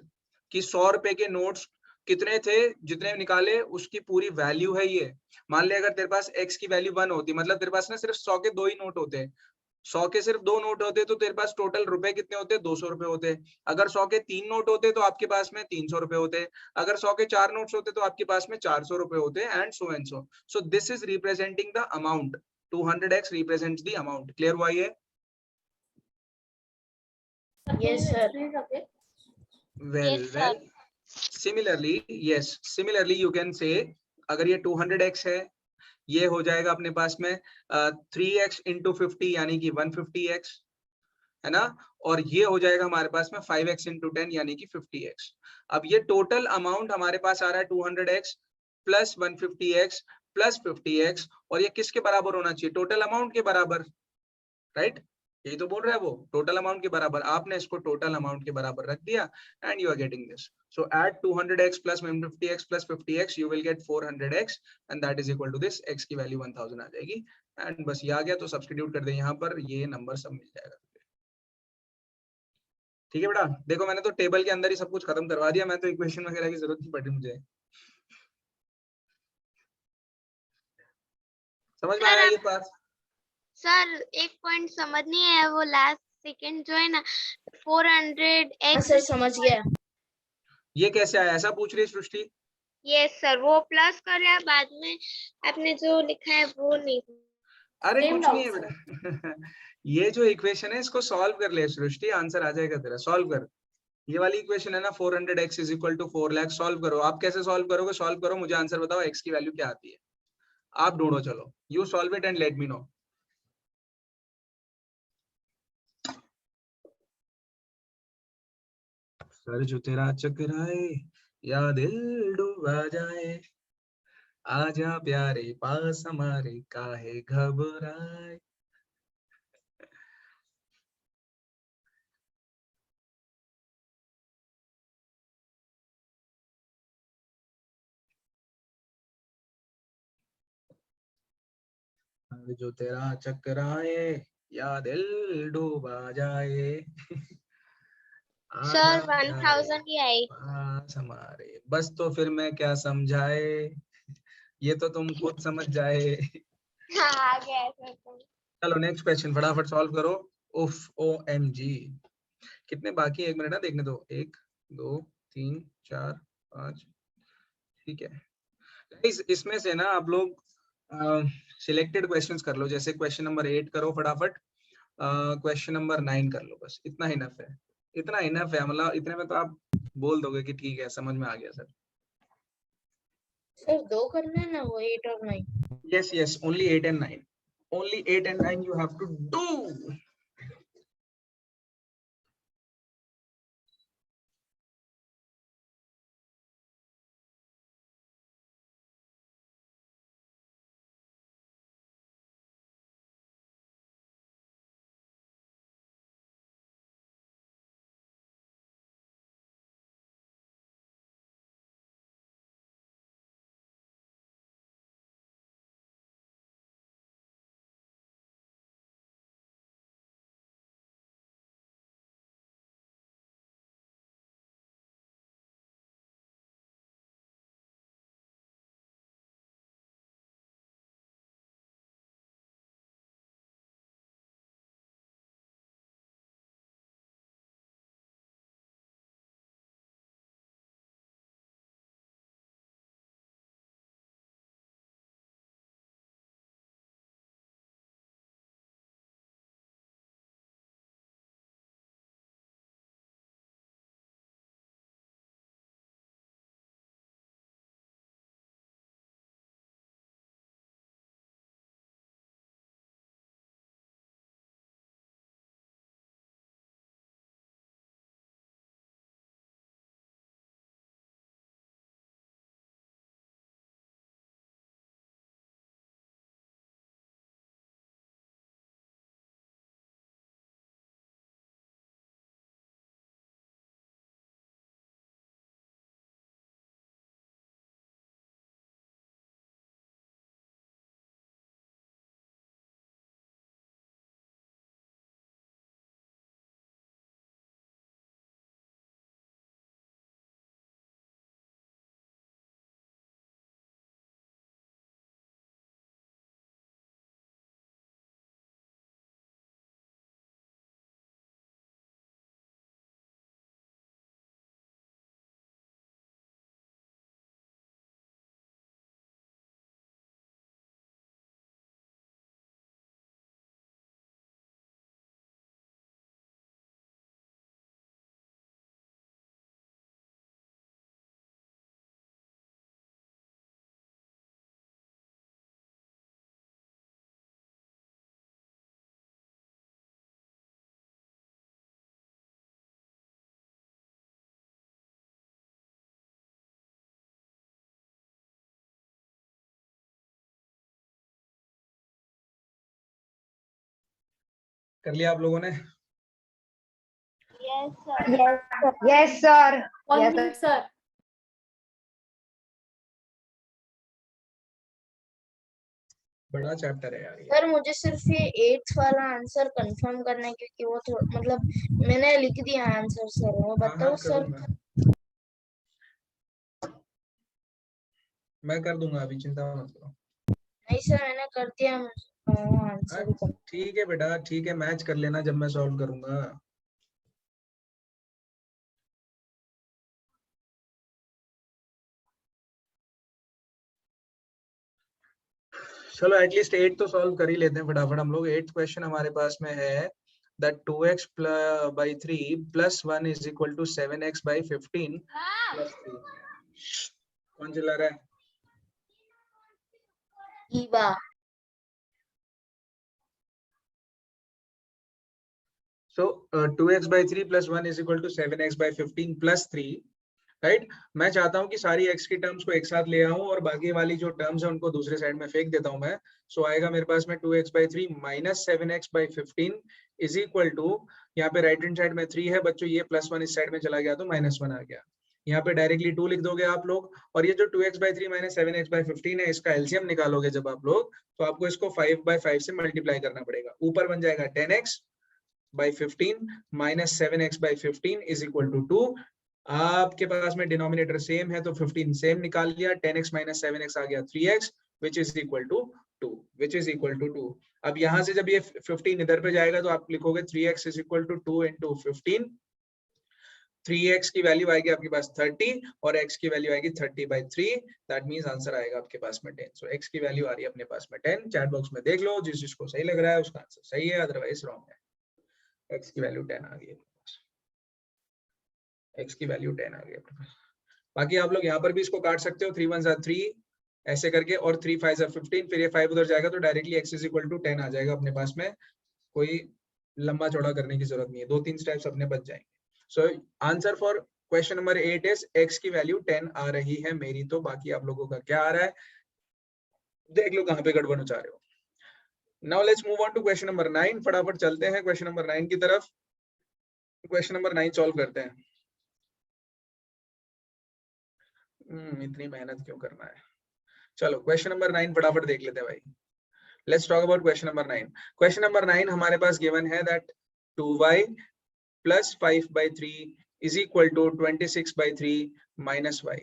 कि 100 रुपए के नोट्स कितने थे, जितने निकाले उसकी पूरी वैल्यू है ये। मान ले अगर तेरे पास x की वैल्यू 1 होती, मतलब तेरे पास ना सिर्फ 100 के 2 ही नोट होते, 100 के सिर्फ 2 नोट होते तो तेरे पास टोटल रुपए कितने होते? 200 रुपए होते। अगर 100 के 3 नोट होते तो आपके पास में 300 रुपए होते। अगर 100 के 4 नोट्स होते तो आपके पास में 400 रुपए होते, and so and so. So this is representing the amount, 200x represents the amount. Clear हुआ ये? Yes sir. Well Yes, sir. Well, similarly yes, similarly you can say, अगर ये 200x है, ये हो जाएगा अपने पास में 3x इंटू 50 यानी कि 150x, है ना। और ये हो जाएगा हमारे पास में 5x इंटू 10 यानी कि 50x। अब ये टोटल अमाउंट हमारे पास आ रहा है 200x plus 150x plus 50x, और ये किसके बराबर होना चाहिए? टोटल अमाउंट के बराबर, राइट? यही तो बोल रहा है वो, टोटल अमाउंट के बराबर। आपने इसको टोटल अमाउंट के बराबर रख दिया, and you are getting this. So add 200x plus 150x plus 50x, you will get 400x, and that is equal to this, x की वैल्यू 1000 आ जाएगी। एंड बस ये आ गया तो सब्स्टिट्यूट कर दे यहाँ पर, ये नंबर सब मिल जाएगा। ठीक है बेटा, देखो मैंने तो टेबल के अंदर ही सब कुछ खत्म करवा दिया, मैं तो इक्वेशन वगैरह की जरूरत नहीं पड़ी मुझे। समझ में आया ये बात? सर एक पॉइंट समझ नहीं आया, वो लास्ट सेकंड जो है ना, 400x। हाँ सर, समझ गया। ये कैसे आया, ऐसा पूछ रही है सृष्टि? यस सर, वो प्लस कर रहा है, बाद में आपने जो लिखा है वो नहीं। अरे Same कुछ नहीं है doubt, बेटा। ये जो इक्वेशन है इसको सॉल्व कर ले सृष्टि, आंसर आ जाएगा तेरा। सॉल्व कर, ये वाली इक्वेशन है ना, 400x is equal to 4 lakh. Solve करो। आप कैसे सॉल्व करोगे? सॉल्व करो, मुझे आंसर बताओ, x की वैल्यू क्या आती है, आप ढूंढो। चलो, you solve it and let me no. Sir जो तेरा चकराए या दिल डूबा जाए, आजा प्यारे पास हमारे, काहे घबराए। सर जो तेरा चकराए या दिल डूबा जाए, आजा सर प्यारे 1000 ही आई। पास हमारे। बस तो फिर मैं क्या समझाए, ये तो तुम खुद समझ जाए। हाँ आ गया है सर तो। चलो नेक्स्ट क्वेश्चन फटाफट सॉल्व करो। उफ, ओ एम जी, कितने बाकी है? 1 मिनट ना, देखने दो। 1 2 3 4 5, ठीक है। इसमें से ना आप लोग सिलेक्टेड क्वेश्चंस कर लो, जैसे क्वेश्चन नंबर 8 करो फटाफट, क्वेश्चन नंबर 9 कर लो। बस इतना इनफ है, इतना इनफ है। मतलब इतने में तो आप बोल दोगे कि ठीक है, समझ में आ गया सर। सर 2 करना है ना, वो 8 और 9। yes yes, only 8 and 9, only 8 and 9 you have to do। कर लिया आप लोगों ने? Yes, sir. Yes, sir. 1 Yes, minute, sir. बड़ा चैप्टर है यार ये। सर मुझे सिर्फ ये 8th वाला आंसर कंफर्म करना है क्योंकि वो तो मतलब मैंने लिख दिया आंसर सर, वो हाँ बताओ हाँ कर सर। दूंगा, मैं कर दूंगा, अभी चिंता मत करो। नहीं सर मैंने कर दिया आंसर ही कर। ठीक है बेटा, ठीक है, मैच कर लेना जब मैं सॉल्व करूंगा। चलो एटलीस्ट 8 तो सॉल्व कर ही लेते हैं फटाफट हम लोग। 8th क्वेश्चन हमारे पास में है that 2x by 3 plus 1 is equal to 7x by 15 plus 3। कौन चिल्ला रहा है? ईबा। So 2x by 3 plus 1 is equal to 7x by 15 plus 3, right? मैं चाहता हूं कि सारी x की टर्म्स को एक साथ ले आऊं और बाकी वाली जो टर्म्स है उनको दूसरे साइड में फेंक देता हूं मैं। सो आएगा मेरे पास में 2x by 3 minus 7x by 15 is equal to, यहाँ पे राइट हैंड साइड में 3 है बच्चों, ये +1 इस साइड में चला गया तो -1 आ गया। यहाँ पे डायरेक्टली 2 लिख दोगे आप लोग, और ये जो 2x by 3 minus 7x by 15 है, इसका एलसीएम निकालोगे जब आप लोग, तो आपको इसको 5 by 5 से मल्टीप्लाई करना पड़ेगा। ऊपर बन जाएगा 10x by 15 minus 7x by 15 is equal to 2। आपके पास में डिनोमिनेटर सेम है तो 15 सेम निकाल लिया, 10x minus 7x आ गया 3x which is equal to 2, which is equal to 2। अब यहाँ से जब ये 15 इधर पे जाएगा तो आप लिखोगे 3x is equal to 2 into 15। 3x की वैल्यू आएगी आपके पास 30 और x की वैल्यू आएगी 30 by 3। दैट मींस आंसर आएगा आपके पास में 10। सो x की वैल्यू आ रही है अपने पास में 10। चैट बॉक्स में देख लो, जिस जिसको सही लग रहा है उसका आंसर सही है, अदरवाइज रॉन्ग है। x की वैल्यू 10 आ गई है, x की वैल्यू 10 आ गई अपने पास। बाकी आप लोग यहाँ पर भी इसको काट सकते हो, 3 1 3 ऐसे करके, और 3 5 15, फिर ये 5 उधर जाएगा तो directly x is equal to 10 आ जाएगा अपने पास में। कोई लंबा चौड़ा करने की जरूरत नहीं है, 2-3 स्टेप्स अपने बच जाएंगे। So answer for question number 8 is x की वैल्यू 10 आ रही है मेरी। तो बाकी आप लोगों का क्या आ रहा है देख लो, कहाँ पे गड़बड़ मचा रहे हो। Now let's move on to question number 9। फटाफट चलते हैं क्वेश्चन नंबर 9 की तरफ। क्वेश्चन नंबर 9 सॉल्व करते हैं। इतनी मेहनत क्यों करना है। चलो क्वेश्चन नंबर 9 फटाफट देख लेते हैं भाई। Let's talk about question number 9। Question number 9 हमारे पास गिवन है that 2y plus 5 by 3 is equal to 26 by 3 minus y।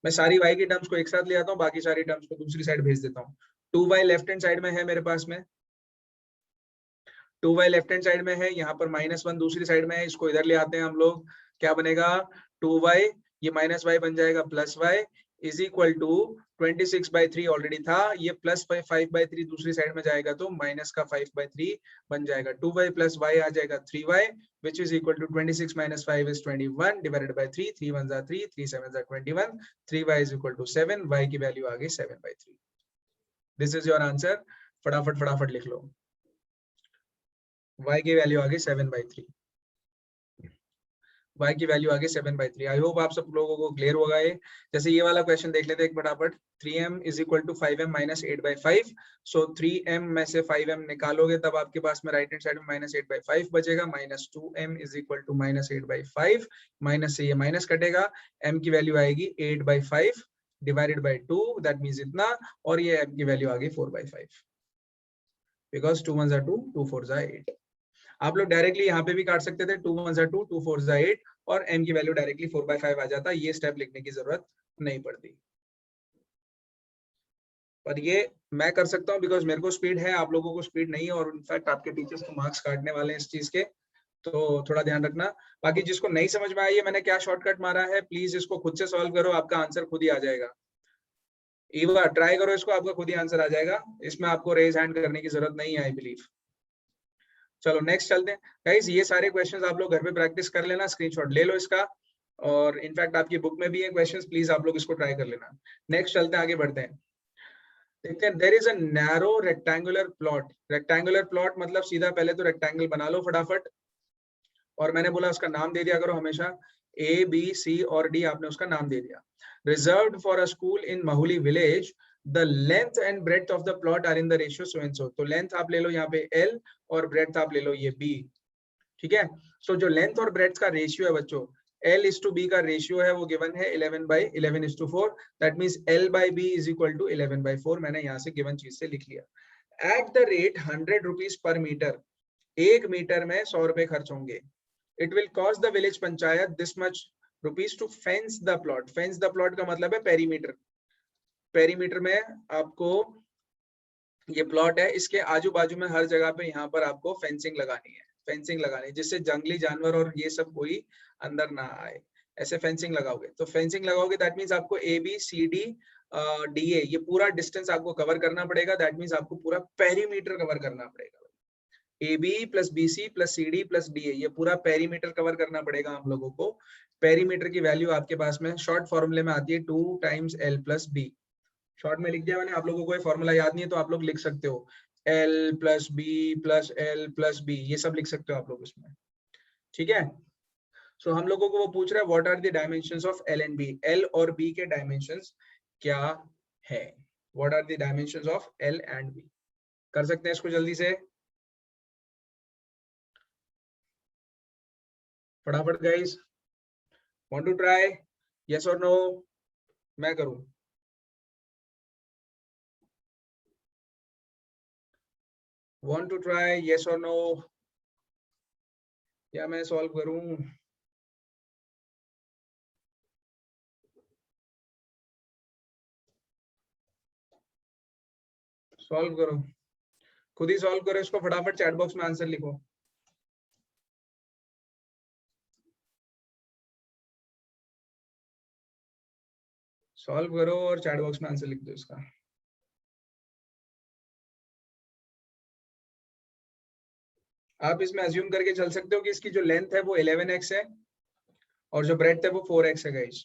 मैं सारी y की टर्म्स को एक साथ ले आता हूँ, बाकी सारी टर्म्स को दूसरी साइड भेज देता हूँ। 2y लेफ्ट हैंड साइड में है मेरे पास में, 2y लेफ्ट हैंड साइड में है, यहाँ पर -1 दूसरी साइड में है, इसको इधर ले आते हैं हम लोग। क्या बनेगा 2y, ये -y बन जाएगा +y is equal to 26 by 3 already था, ये +5 by 3 दूसरी साइड में जाएगा तो माइनस का 5 by 3 बन जाएगा। 2y + y आ जाएगा 3y which is equal to 26 - 5 is 21 divided by 3, 3 1 3, 3 7 21, 3y is equal to 7, y की वैल्यू आ गई 7 by 3। This is your answer. फटाफट लिख लो, y की वैल्यू आ गई 7 by 3। y की वैल्यू आ गई 7 by 3। आई होप आप सब लोगों को क्लियर होगा ये। जैसे ये वाला क्वेश्चन देख लेते हैं एक फटाफट। 3m is equal to 5m minus 8 by 5। So 3m में से 5m निकालोगे तब आपके पास में राइट हैंड साइड में -8 by 5 बचेगा। -2m is equal to -8 by 5। Minus से ये माइनस कटेगा, m की वैल्यू आएगी 8 by 5 divided by 2, that means इतना, और ये m की वैल्यू आ गई 4 by 5 बिकॉज 2 1 2, 2 4 8। आप लोग डायरेक्टली यहाँ पे भी काट सकते थे, 2 1 2, 2 4 8, और m की वैल्यू डायरेक्टली 4 by 5 आ जाता। ये स्टेप लिखने की जरूरत नहीं पड़ती, पर ये मैं कर सकता हूँ बिकॉज मेरे को स्पीड है, आप लोगों को स्पीड नहीं है, और इनफैक्ट आपके टीचर्स को मार्क्स काटने वाले हैं इस चीज के, तो थोड़ा ध्यान रखना। बाकी जिसको नहीं समझ में आई है मैंने क्या शॉर्टकट मारा है, प्लीज इसको खुद से सॉल्व करो, आपका आंसर खुद ही आ जाएगा। ईवा ट्राई करो इसको, आपका खुद ही आंसर आ जाएगा, इसमें आपको रेज हैंड करने की जरूरत नहीं है आई बिलीव। चलो नेक्स्ट चलते हैं गाइस। ये सारे क्वेश्चंस आप लोग घर पे प्रैक्टिस कर लेना, स्क्रीनशॉट ले लो इसका, और इनफैक्ट आपकी बुक में भी है क्वेश्चंस, प्लीज आप लोग इसको ट्राई कर लेना। नेक्स्ट चलते हैं, आगे बढ़ते हैं। देखते हैं, there is a narrow rectangular plot. Rectangular plot मतलब सीधा पहले तो रेक्टेंगल बना लो फटाफट, और मैंने बोला उसका नाम दे दिया करो हमेशा, A, B, C और D आपने उसका नाम दे दिया। Reserved for a school in Mahuli village the length and breadth of the plot are in the ratio so and so. तो लेंथ आप ले लो यहाँ पे L और ब्रेड्थ आप ले लो ये B, ठीक है। सो जो लेंथ और ब्रेड्थ का रेशियो है बच्चों, L/B का रेशियो है वो गिवन है 11/11:4। That means L/B is equal to 11/4। मैंने यहाँ से गिवन चीज से लिख लिया। At the rate 100 rupees per metre, 1 metre में 100 रुपए खर्च होंगे। It will cost the village panchayat this much rupees to fence the plot. Fence the plot का मतलब है पेरीमीटर। पेरीमीटर में आपको ये प्लॉट है, इसके आजू बाजू में हर जगह पे यहाँ पर आपको फेंसिंग लगानी है। फेंसिंग लगानी है जिससे जंगली जानवर और ये सब कोई अंदर ना आए। ऐसे फेंसिंग लगाओगे, तो फेंसिंग लगाओगे दैट मीन्स आपको ABCD DA ये पूरा डिस्टेंस आपको कवर करना पड़ेगा। दैट मीन्स आपको पूरा पेरीमीटर कवर करना पड़ेगा। AB + BC + CD + DA ये पूरा पेरीमीटर कवर करना पड़ेगा हम लोगों को। पेरीमीटर की वैल्यू आपके पास में शॉर्ट फॉर्मूले में आती है 2 × L + B। शॉर्ट में लिख दिया मैंने, आप लोगों को ये फॉर्मूला याद नहीं है तो आप लोग लिख सकते हो L + B + L + B, ये सब लिख सकते हो आप लोग इसमें, ठीक है। सो हम लोगों को वो पूछ रहा है what are the dimensions of L and B। L और B के डायमेंशंस क्या है? What are the dimensions of L and B? कर सकते हैं इसको जल्दी से फटाफट guys. Want to try? Yes और नो? मैं करूं? Want to try? Yes or no? या मैं सॉल्व करूं? सॉल्व करो, खुद ही सॉल्व करो इसको, फटाफट चैट बॉक्स में आंसर लिखो। सॉल्व करो और चैट बॉक्स में आंसर लिख दो इसका। आप इसमें अज्यूम करके चल सकते हो कि इसकी जो लेंथ है वो 11x है और जो ब्रेड्थ है वो 4x है गाइस।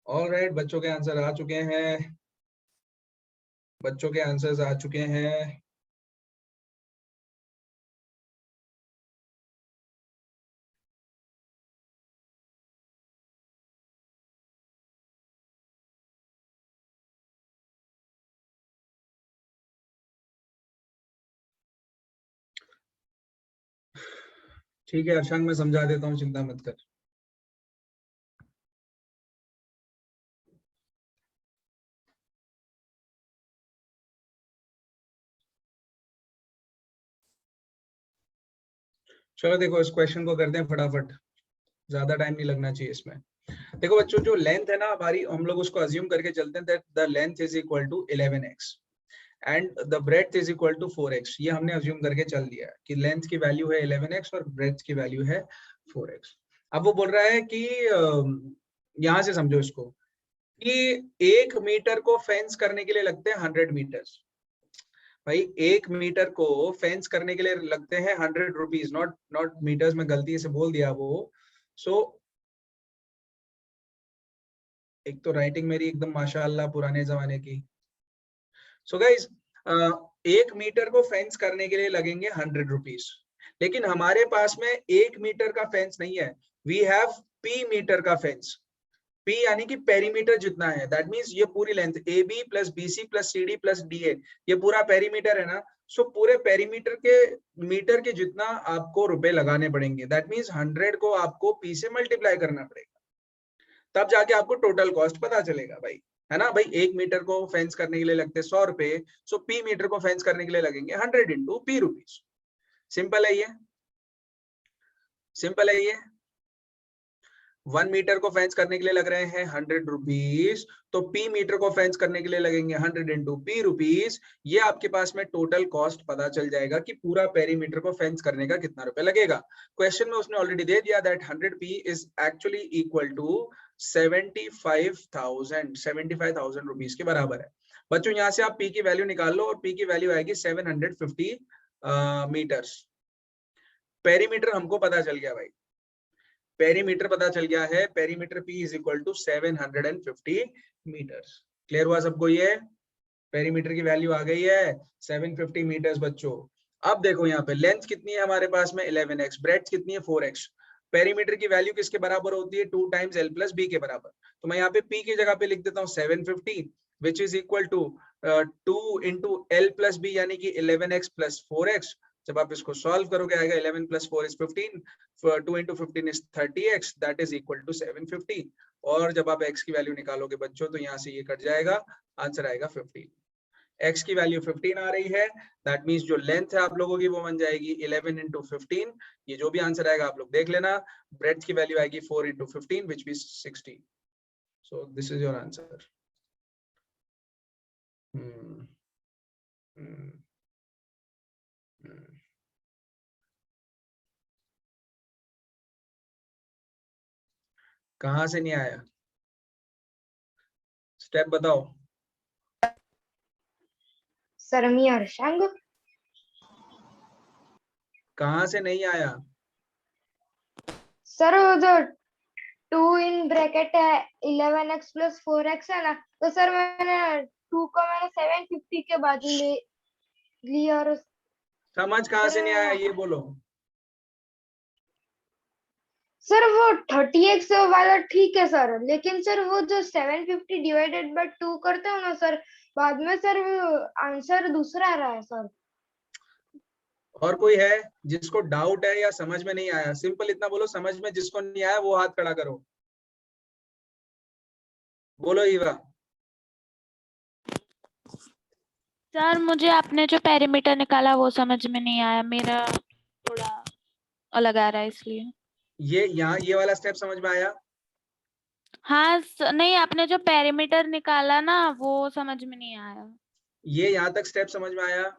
ऑलराइट, बच्चों के आंसर आ चुके हैं। बच्चों के आंसर्स आ चुके हैं। ठीक है अर्शांग, मैं समझा देता हूँ, चिंता मत कर। चलो देखो, इस क्वेश्चन को करते हैं फटाफट, ज्यादा टाइम नहीं लगना चाहिए इसमें। देखो बच्चों, जो लेंथ है ना हमारी, हम लोग उसको अज्यूम करके चलते हैं that the length is equal to 11x and the breadth is equal to 4x। ये हमने अज्यूम करके चल दिया है कि लेंथ की वैल्यू है 11x और ब्रेड्थ की वैल्यू है 4x। अब वो बोल रहा है कि यहां से समझो इसको, कि 1 मीटर को फेंस करने के लिए लगते हैं 100 मीटर्स। भाई 1 मीटर को फेंस करने के लिए लगते हैं 100 रुपीज, नॉट मीटर्स में गलती से बोल दिया वो। सो एक तो राइटिंग मेरी एकदम माशाअल्लाह पुराने जमाने की। सो गाइज 1 मीटर को फेंस करने के लिए लगेंगे 100 रुपीज, लेकिन हमारे पास में 1 मीटर का फेंस नहीं है, वी हैव p मीटर का फेंस। p यानी कि पेरीमीटर जितना है, दैट मींस ये पूरी length AB plus BC plus CD plus DA, ये पूरा पेरीमीटर है ना। सो पूरे पेरीमीटर के मीटर के जितना आपको रुपए लगाने पड़ेंगे, दैट मींस 100 को आपको p से मल्टीप्लाई करना पड़ेगा, तब जाके आपको टोटल कॉस्ट पता चलेगा भाई, है ना। भाई 1 मीटर को फेंस करने के लिए लगते हैं 100 रुपए, सो p मीटर को फेंस करने के लिए लगेंगे 100 इंटू p रुपीज। सिंपल है ये, सिंपल है ये। 1 मीटर को फेंस करने के लिए लग रहे हैं 100 रुपीज, तो p मीटर को फेंस करने के लिए लगेंगे 100 इंटू p रुपीज। ये आपके पास में टोटल कॉस्ट पता चल जाएगा कि पूरा पेरीमीटर को फेंस करने का कितना रुपए लगेगा। क्वेश्चन में उसने ऑलरेडी दे दिया that 100p is actually equal to 75,000 rupees के बराबर है। बच्चों यहाँ से आप p की वैल्यू निकाल लो, और p की वैल्यू आएगी 750 मीटर्स। पेरीमीटर हमको पता चल गया भाई, पेरीमीटर पता चल गया है, perimeter p is equal to 750 metres. Clear हुआ सबको? ये पेरीमीटर की वैल्यू आ गई है 750 मीटर्स बच्चों। अब देखो यहाँ पे लेंथ कितनी है हमारे पास में 11x, ब्रेड्थ कितनी है 4x। पेरीमीटर की वैल्यू किसके बराबर होती है? 2 टाइम्स l प्लस b के बराबर। तो मैं यहाँ पे p की जगह पे लिख देता हूँ 750 which is equal to 2 into l plus b यानी कि 11x प्लस 4x। जब आप इसको सॉल्व करोगे आएगा 11 plus 4 is 15, 2 into 15 is 30x, that is equal to 750। और जब आप x की वैल्यू निकालोगे बच्चों तो यहाँ से ये कट जाएगा, आंसर आएगा 15। x की वैल्यू 15 आ रही है, दैट मींस जो लेंथ है आप लोगों की वो बन जाएगी 11 इंटू 15। ये जो भी आंसर आएगा आप लोग देख लेना। ब्रेड्थ की वैल्यू आएगी 4 into 15 which means 60। So this is your answer. कहाँ से नहीं आया? स्टेप बताओ। सर मी अर्शांग। कहाँ से नहीं आया? सर वो जो 2 इन ब्रैकेट है 11x प्लस 4x है ना, तो सर मैंने 2 को मैंने 750 के बाद लिया। और समझ कहाँ से नहीं आया ये बोलो। सर वो 30x वाला ठीक है सर, लेकिन सर वो जो 750 डिवाइडेड बाय 2 करते हो ना सर, बाद में सर वो आंसर दूसरा आ रहा है सर। और कोई है जिसको डाउट है या समझ में नहीं आया? सिंपल इतना बोलो, समझ में जिसको नहीं आया वो हाथ खड़ा करो। बोलो ईवा। सर मुझे आपने जो पेरीमीटर निकाला वो समझ में नहीं आया, मेरा थोड़ा अलग आ रहा है इसलिए। ये यहाँ ये वाला स्टेप समझ में आया? हाँ नहीं, आपने जो पेरीमीटर निकाला ना वो समझ में नहीं आया। ये यहाँ तक स्टेप समझ में आया?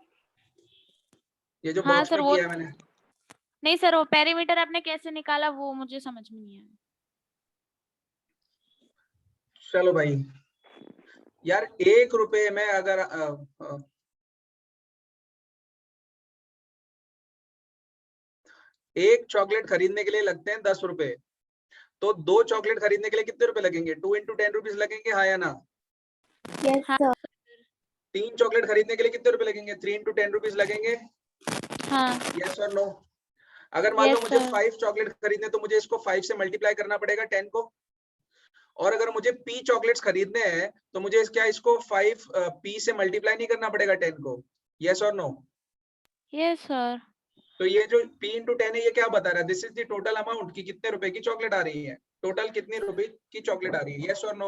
ये जो हाँ बॉक्स सर में वो किया है मैंने? नहीं सर, वो पेरीमीटर आपने कैसे निकाला वो मुझे समझ में नहीं आया। चलो भाई यार, 1 रुपए में अगर एक चॉकलेट खरीदने के लिए लगते हैं 10 रुपए, तो 2 चॉकलेट खरीदने के लिए कितने रुपए लगेंगे? 2 इंटू 10 रुपीज लगेंगे, हाँ या ना? यस हाँ सर। 3 चॉकलेट खरीदने के लिए कितने रुपए लगेंगे? 3 इंटू 10 रुपीज लगेंगे, हाँ यस और नो? अगर मान लो Yes, मुझे sir. 5 चॉकलेट खरीदने, तो मुझे इसको 5 से मल्टीप्लाई करना पड़ेगा 10 को। और अगर मुझे p चॉकलेट्स खरीदने हैं तो मुझे क्या इसको 5 p से मल्टीप्लाई नहीं करना पड़ेगा 10 को, यस और नो? Yes sir. तो ये जो P इंटू 10 है ये क्या बता रहा है? This is the total amount की कितने रुपए की चॉकलेट आ रही है, टोटल कितने रुपए की चॉकलेट आ रही है, यस और नो?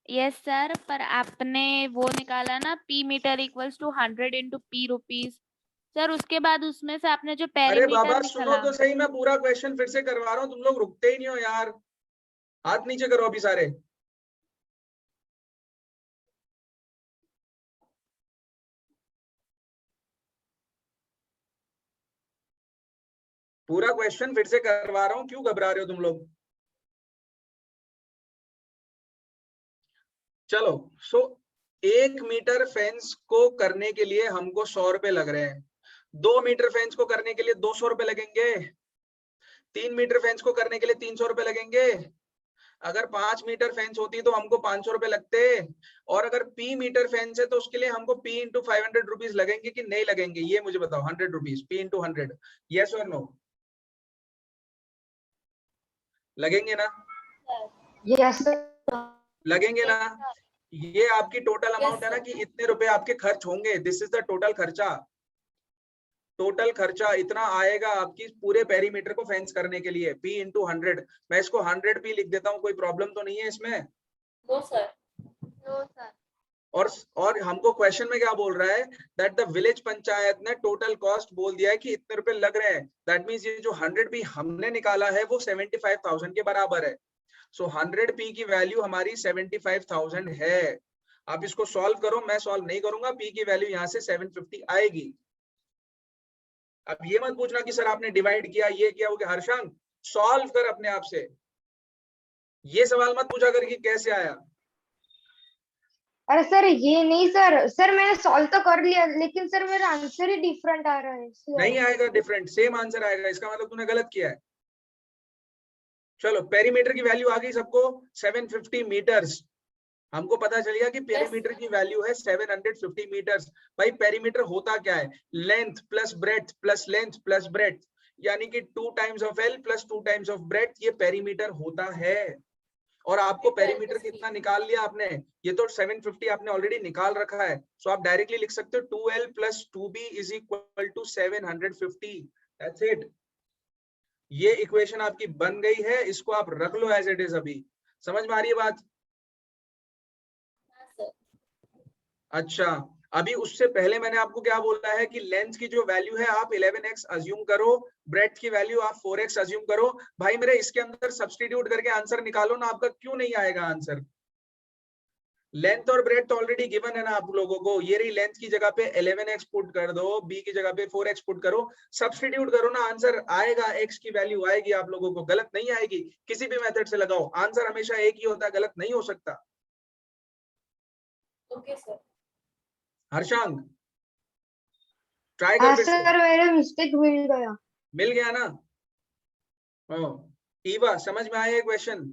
यस सर, पर आपने वो निकाला ना P metre equals to 100 into P rupees sir, उसके बाद उसमें से आपने जो अरे बाबा पेरीमीटर सुनो निकाला। तो सही, मैं पूरा क्वेश्चन फिर से करवा रहा हूँ, तुम लोग रुकते ही नहीं हो यार। हाथ नीचे करो अभी सारे। पूरा क्वेश्चन फिर से करवा रहा हूँ, क्यों घबरा रहे हो तुम लोग? चलो, सो 1 मीटर फेंस को करने के लिए हमको 100 रुपए लग रहे हैं, 2 मीटर फेंस को करने के लिए 200 रुपए लगेंगे, 3 मीटर फेंस को करने के लिए 300 रुपए लगेंगे, अगर 5 मीटर फेंस होती तो हमको 500 रुपए लगते, और अगर P मीटर फेंस है तो उसके लिए हमको P इंटू 500 रुपीज लगेंगे कि नहीं लगेंगे, ये मुझे बताओ। 100 रुपीज, P इंटू 100, यस और नो? लगेंगे ना? यस लगेंगे ना? ये आपकी टोटल अमाउंट है ना कि इतने रुपए आपके खर्च होंगे, दिस इज द टोटल खर्चा। टोटल खर्चा इतना आएगा आपकी पूरे पेरीमीटर को फेंस करने के लिए, P इंटू 100। मैं इसको 100P लिख देता हूँ, कोई प्रॉब्लम तो नहीं है इसमें? No sir. No sir. और हमको क्वेश्चन में क्या बोल रहा है, दैट द विलेज पंचायत ने टोटल कॉस्ट बोल दिया है कि इतने रुपए लग रहे हैं। दैट मींस ये जो 100P हमने निकाला है वो 75,000 के बराबर है। सो 100P की वैल्यू हमारी 75,000 है। आप इसको सॉल्व करो, मैं सॉल्व नहीं करूंगा, P की वैल्यू यहाँ से 750 आएगी। अब ये मत पूछना कि सर आपने डिवाइड किया, ये किया, वो किया। हर्षांग सॉल्व कर अपने आप से, ये सवाल मत पूछा कर कि कैसे आया। अरे सर ये नहीं सर, सर मैंने सॉल्व तो कर लिया लेकिन सर मेरा आंसर ही डिफरेंट आ रहा है नहीं आएगा डिफरेंट, सेम आंसर आएगा, इसका मतलब तूने गलत किया है। चलो, पेरीमीटर की वैल्यू आ गई सबको, 750 मीटर्स। हमको पता चल गया कि पेरीमीटर की वैल्यू है 750 मीटर्स। भाई पेरीमीटर होता क्या है? Length plus breadth plus length plus breadth, यानी कि 2 times of L plus 2 times of breadth, ये पेरीमीटर होता है। और आपको पेरीमीटर कितना निकाल लिया आपने, ये तो 750 आपने ऑलरेडी निकाल रखा है। सो आप डायरेक्टली लिख सकते हो 2L plus 2B is equal to 750। That's it. ये इक्वेशन आपकी बन गई है, इसको आप रख लो एज इट इज। अभी समझ में आ रही है बात? अच्छा, अभी उससे पहले मैंने आपको क्या बोला है कि लेंथ की जो वैल्यू है आप 11x अज्यूम करो, ब्रेड्थ की वैल्यू आप 4x अज्यूम करो। भाई मेरे इसके अंदर सब्स्टिट्यूट करके आंसर निकालो ना, आपका क्यों नहीं आएगा आंसर? लेंथ और ब्रेड्थ ऑलरेडी गिवन है ना आप लोगों को। ये रही लेंथ की जगह पे 11x पुट कर दो, b की जगह पे 4x पुट करो, सब्स्टिट्यूट करो ना, आंसर आएगा। x की वैल्यू आएगी आप लोगों को, गलत नहीं आएगी। किसी भी मेथड से लगाओ, आंसर हमेशा एक ही होता है, गलत नहीं हो सकता। Okay sir. हर्षांग ट्राई कर फिर से। सर मेरा मिस्टेक मिल गया ना? ईवा समझ में आया क्वेश्चन?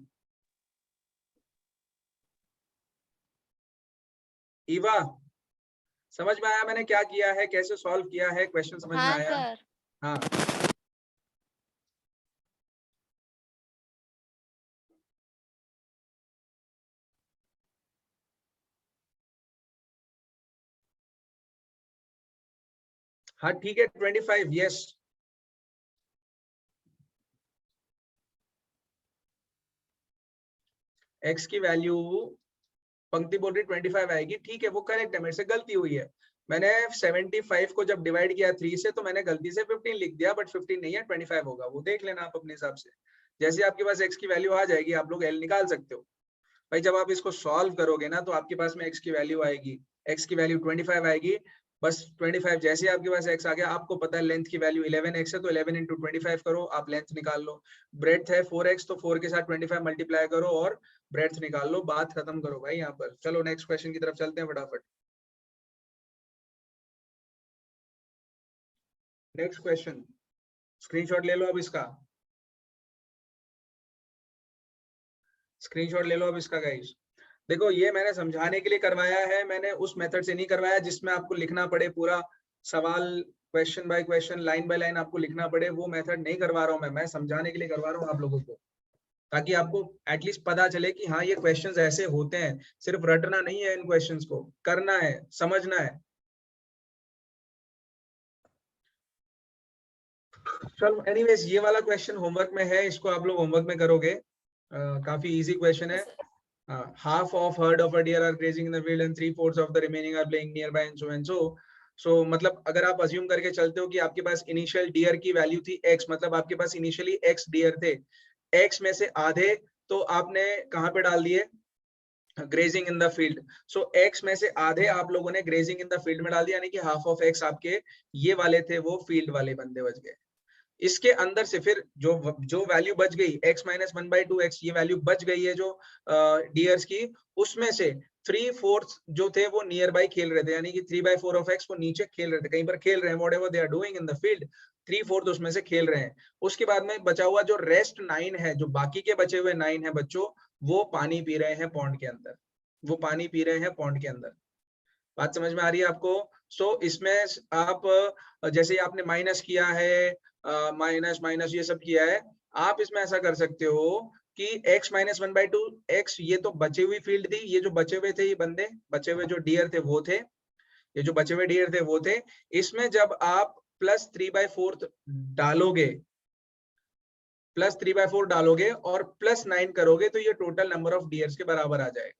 ईवा समझ में आया मैंने क्या किया है, कैसे सॉल्व किया है, क्वेश्चन समझ में हाँ आया? सर। हाँ हाँ ठीक है, 25, यस। एक्स की वैल्यू पंक्ति बोल रही 25 आएगी, ठीक है, वो करेक्ट है, मेरे से गलती हुई है। मैंने 75 को जब डिवाइड किया 3 से तो मैंने गलती से 15 लिख दिया, बट 15 नहीं है, 25 होगा। वो देख लेना आप अपने हिसाब से। जैसे आपके पास x की वैल्यू आ जाएगी आप लोग l निकाल सकते हो। भाई जब आप इसको सॉल्व करोगे ना तो आपके पास में x की वैल्यू आएगी, x की वैल्यू 25 आएगी। बस 25 जैसे ही आपके पास x आ गया, आपको पता है लेंथ की वैल्यू 11x है तो 11 इंटू 25 करो, आप लेंथ निकाल लो। ब्रेड्थ है 4x तो 4 के साथ 25 मल्टीप्लाई करो और ब्रेड्थ निकाल लो, बात खत्म करो भाई यहाँ पर। चलो नेक्स्ट क्वेश्चन की तरफ चलते हैं फटाफट। नेक्स्ट क्वेश्चन, स्क्रीनशॉट ले लो अब इसका, स्क्रीनशॉट ले लो अब इसका गाइस। देखो ये मैंने समझाने के लिए करवाया है, मैंने उस मेथड से नहीं करवाया जिसमें आपको लिखना पड़े पूरा सवाल, question by question, line by line आपको लिखना पड़े। वो मेथड नहीं करवा रहा हूँ मैं समझाने के लिए करवा रहा हूँ आप लोगों को, ताकि आपको एटलीस्ट पता चले कि हाँ ये क्वेश्चंस ऐसे होते हैं। सिर्फ रटना नहीं है, इन क्वेश्चंस को करना है, समझना है। चलो एनीवेज ये वाला क्वेश्चन होमवर्क में है, इसको आप लोग होमवर्क में करोगे। काफी इजी क्वेश्चन है। half of herd of a deer are grazing in the field and 3/4 of the remaining are playing nearby and so and so. So मतलब अगर आप अज्यूम करके चलते हो कि आपके पास इनिशियल डियर की वैल्यू थी x, मतलब आपके पास इनिशियली x डियर थे, x में से आधे तो आपने कहाँ पे डाल दिए, grazing in the field. So x में से आधे आप लोगों ने ग्रेजिंग इन द फील्ड में डाल दिया, यानी कि हाफ ऑफ x आपके ये वाले थे, वो फील्ड वाले बंदे बच गए। इसके अंदर से फिर जो वैल्यू बच गई x - 1/2x, ये वैल्यू बच गई है जो डियर्स की, उसमें से 3/4 जो थे वो नियर बाय खेल रहे थे, यानी कि 3/4 ऑफ x वो नीचे खेल रहे थे, कहीं पर खेल रहे हैं, whatever they are doing in the field, 3/4 उसमें से खेल रहे हैं। उसके बाद में बचा हुआ जो रेस्ट 9 है, जो बाकी के बचे हुए 9 है बच्चों, वो पानी पी रहे हैं पॉन्ड के अंदर, वो पानी पी रहे हैं पॉन्ड के अंदर। बात समझ में आ रही है आपको? सो इसमें आप जैसे आपने माइनस किया है, माइनस माइनस ये सब किया है, आप इसमें ऐसा कर सकते हो कि x - 1/2x ये तो बचे हुई फील्ड थी, ये जो बचे हुए थे ये बंदे, बचे हुए जो डियर थे वो थे, ये जो बचे हुए डियर थे वो थे। इसमें जब आप +3/4 डालोगे, +3/4 डालोगे और +9 करोगे तो ये टोटल नंबर ऑफ डियर्स के बराबर आ जाएगा,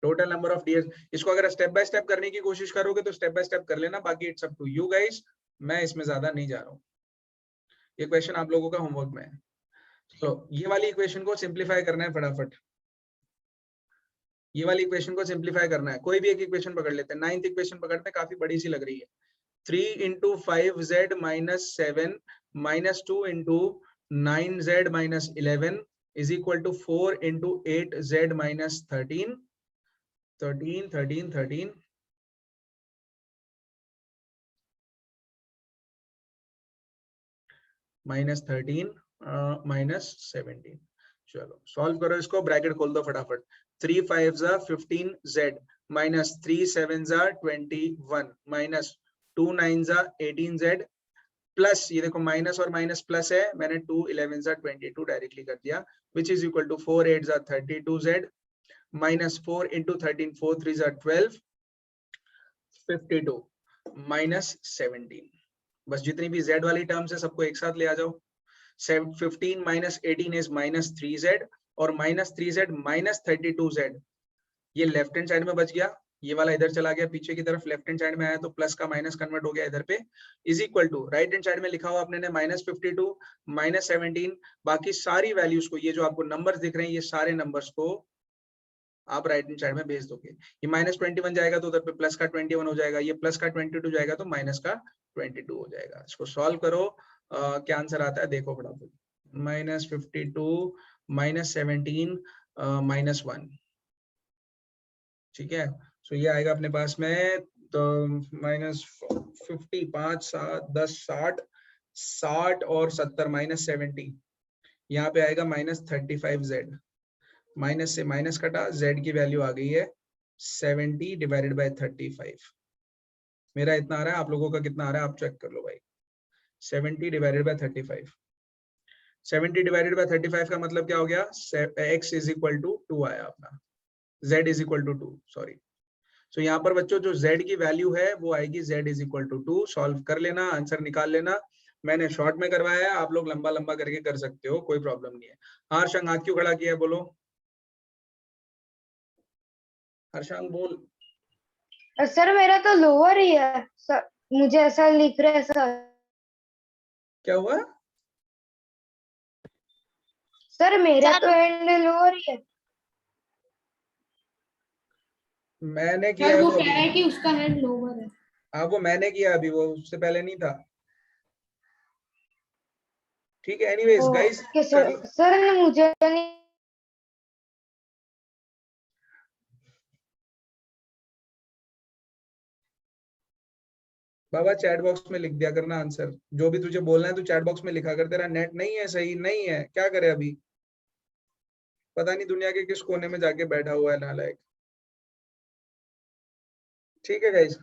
टोटल नंबर ऑफ डियर्स। इसको अगर स्टेप बाय स्टेप करने की कोशिश करोगे तो स्टेप बाय स्टेप कर लेना, बाकी it's up to you guys, मैं इसमें ज्यादा नहीं जा रहा हूँ। ये क्वेश्चन आप लोगों का होमवर्क में है। चलो ये वाली इक्वेशन को सिंप्लीफाई करना है फटाफट, ये वाली इक्वेशन को सिंप्लीफाई करना है। कोई भी एक इक्वेशन पकड़ लेते हैं, 9th इक्वेशन पकड़ते हैं, काफी बड़ी सी लग रही है। 3 × 5z - 7 - 2 × 9z - 11 is equal to 4 × 8z - 13 -17। चलो सॉल्व करो इसको, ब्रैकेट खोल दो फटाफट। 3 × 5 = 15z - 3 × 7 = 21 - 2 × 9 = 18z प्लस, ये देखो माइनस और माइनस प्लस है, मैंने 2 × 11 = 22 डायरेक्टली कर दिया, विच इज इक्वल टू 4 × 8 = 32z - 4 × 13 4 3 = 12 52 - 17। बस जितनी भी z वाली टर्म्स है सबको एक साथ ले आ जाओ। 15 - 18 इज -3z और -3z - 32z, ये लेफ्ट हैंड साइड में बच गया, ये वाला इधर चला गया पीछे की तरफ, लेफ्ट हैंड साइड में आया तो प्लस का माइनस कन्वर्ट हो गया इधर पे, is equal to right hand side में लिखा हुआ अपने ने -52 - 17, बाकी सारी वैल्यूज को, ये जो आपको नंबर्स दिख रहे हैं ये सारे नंबर्स को आप राइट हैंड साइड में भेज दोगे। ये -21 जाएगा तो उधर पे प्लस का 21 हो जाएगा, ये प्लस का 22 जाएगा तो माइनस का 22 हो जाएगा। इसको सॉल्व करो, क्या आंसर आता है देखो फटाफट। -52 - 17 -1, ठीक है। सो ये आएगा अपने पास में तो -50 5 7 10 60 और 70 -70, यहाँ पे आएगा -35z, माइनस से माइनस कटा, z की वैल्यू आ गई है 70 / 35। मेरा इतना आ रहा है, आप लोगों का कितना आ रहा है आप चेक कर लो भाई। 70 / 35, 70 / 35 का मतलब क्या हो गया, x = 2 आया अपना, z = 2, सॉरी। सो यहाँ पर बच्चों जो z की वैल्यू है वो आएगी z = 2। सॉल्व कर लेना, आंसर निकाल लेना, मैंने शॉर्ट में करवाया है, आप लोग लंबा लंबा करके कर सकते हो, कोई प्रॉब्लम नहीं है। हर्षंग हाथ क्यों खड़ा किया है बोलो, हर्षंग बोल। सर मेरा तो लोअर ही है सर, मुझे ऐसा लिख रहा है सर। क्या हुआ सर मेरा सर- तो एंड लोअर ही है। मैंने किया सर है वो वो कह रहा है अभी, कि उसका हेड लोअर है। हाँ वो मैंने किया अभी, वो उससे पहले नहीं था, ठीक है। Anyways guys, okay sir, sir ने मुझे नहीं। बाबा चैट बॉक्स में लिख दिया करना आंसर, जो भी तुझे बोलना है तू चैट बॉक्स में लिखा कर, तेरा नेट नहीं है सही, नहीं है, क्या करे अभी, पता नहीं दुनिया के किस कोने में जाके बैठा हुआ है नालायक। ठीक है गाइस,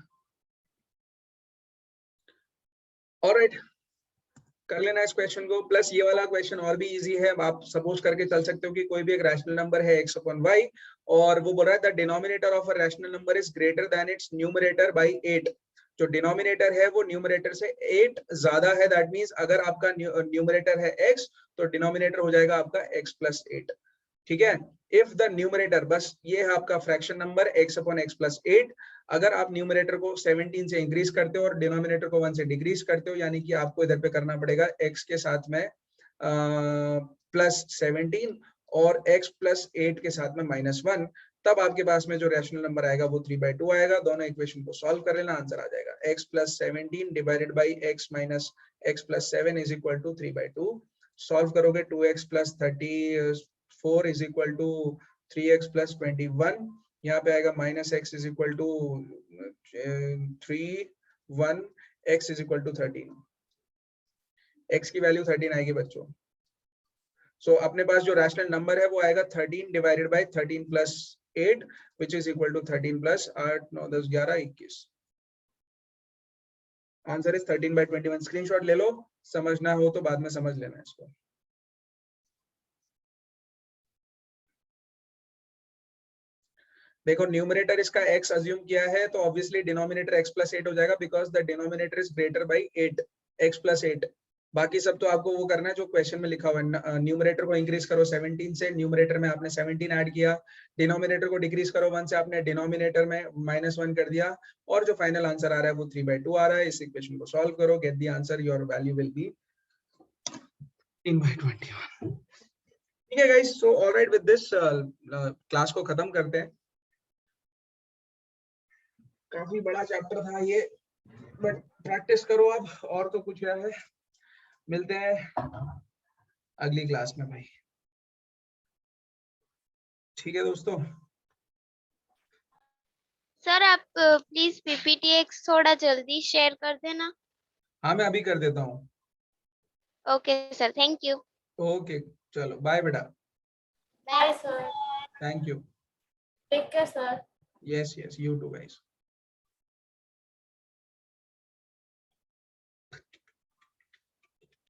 ऑलराइट, कर लेना इस क्वेश्चन को। प्लस ये वाला क्वेश्चन और भी इजी है, आप सपोज करके चल सकते हो कि कोई भी एक रैशनल नंबर है x/y और वो बोल रहा है the denominator of a rational number is greater than it's numerator bye 8। जो डिनोमिनेटर है वो न्यूमरेटर से 8 ज्यादा है, दैट मींस अगर आपका न्यूमरेटर है x तो डिनोमिनेटर हो जाएगा आपका x + 8, ठीक है। इफ द न्यूमरेटर, बस ये है आपका फ्रैक्शन नंबर x/x + 8, अगर आप न्यूमरेटर को 17 से इंक्रीज करते हो और डिनोमिनेटर को 1 से डिक्रीज करते हो, यानी कि आपको इधर पे करना पड़ेगा x के साथ में +17 और x + 8 के साथ में -1, तब आपके पास में जो रैशनल नंबर आएगा वो 3/2 आएगा। दोनों इक्वेशन को सॉल्व कर लेना, आंसर आ जाएगा x + 17 divided by x - x + 7 is equal to 3/2। Solve करोगे 2x + 34 is equal to 3x + 21, यहाँ पे आएगा -x is equal to 3, 1, x is equal to 13, x की वैल्यू 13 आएगी बच्चों। सो अपने पास जो रैशनल नंबर है वो आएगा 13 divided by 13 + 8 which is equal to 13 + 8, 9, 10, 11, 21। Answer is 13/21। Screenshot ले लो, समझना हो तो बाद में समझ लेना इसको। देखो न्यूमरेटर इसका x अज्यूम किया है तो ऑब्वियसली डिनोमिनेटर x + 8 हो जाएगा, because the denominator is greater by 8, x + 8। बाकी सब तो आपको वो करना है जो क्वेश्चन में लिखा हुआ है। न्यूमरेटर को इंक्रीज करो 17 से, न्यूमरेटर में आपने 17 ऐड किया, डिनोमिनेटर को डिक्रीज करो 1 से, आपने डिनोमिनेटर में -1 कर दिया, और जो फाइनल आंसर आ रहा है वो 3/2 आ रहा है। इस इक्वेशन को सॉल्व करो, get the answer, your value will be 13/21। ठीक है guys, so alright, with this class को खत्म करते हैं। काफी बड़ा चैप्टर था ये, बट प्रैक्टिस करो अब, और तो कुछ है। मिलते हैं अगली क्लास में भाई, ठीक है दोस्तों। सर आप प्लीज PPTX थोड़ा जल्दी शेयर कर देना। हाँ मैं अभी कर देता हूँ। Okay sir, thank you. Okay चलो बाय बेटा। Bye sir, thank you. Take care sir. Yes yes, you too guys.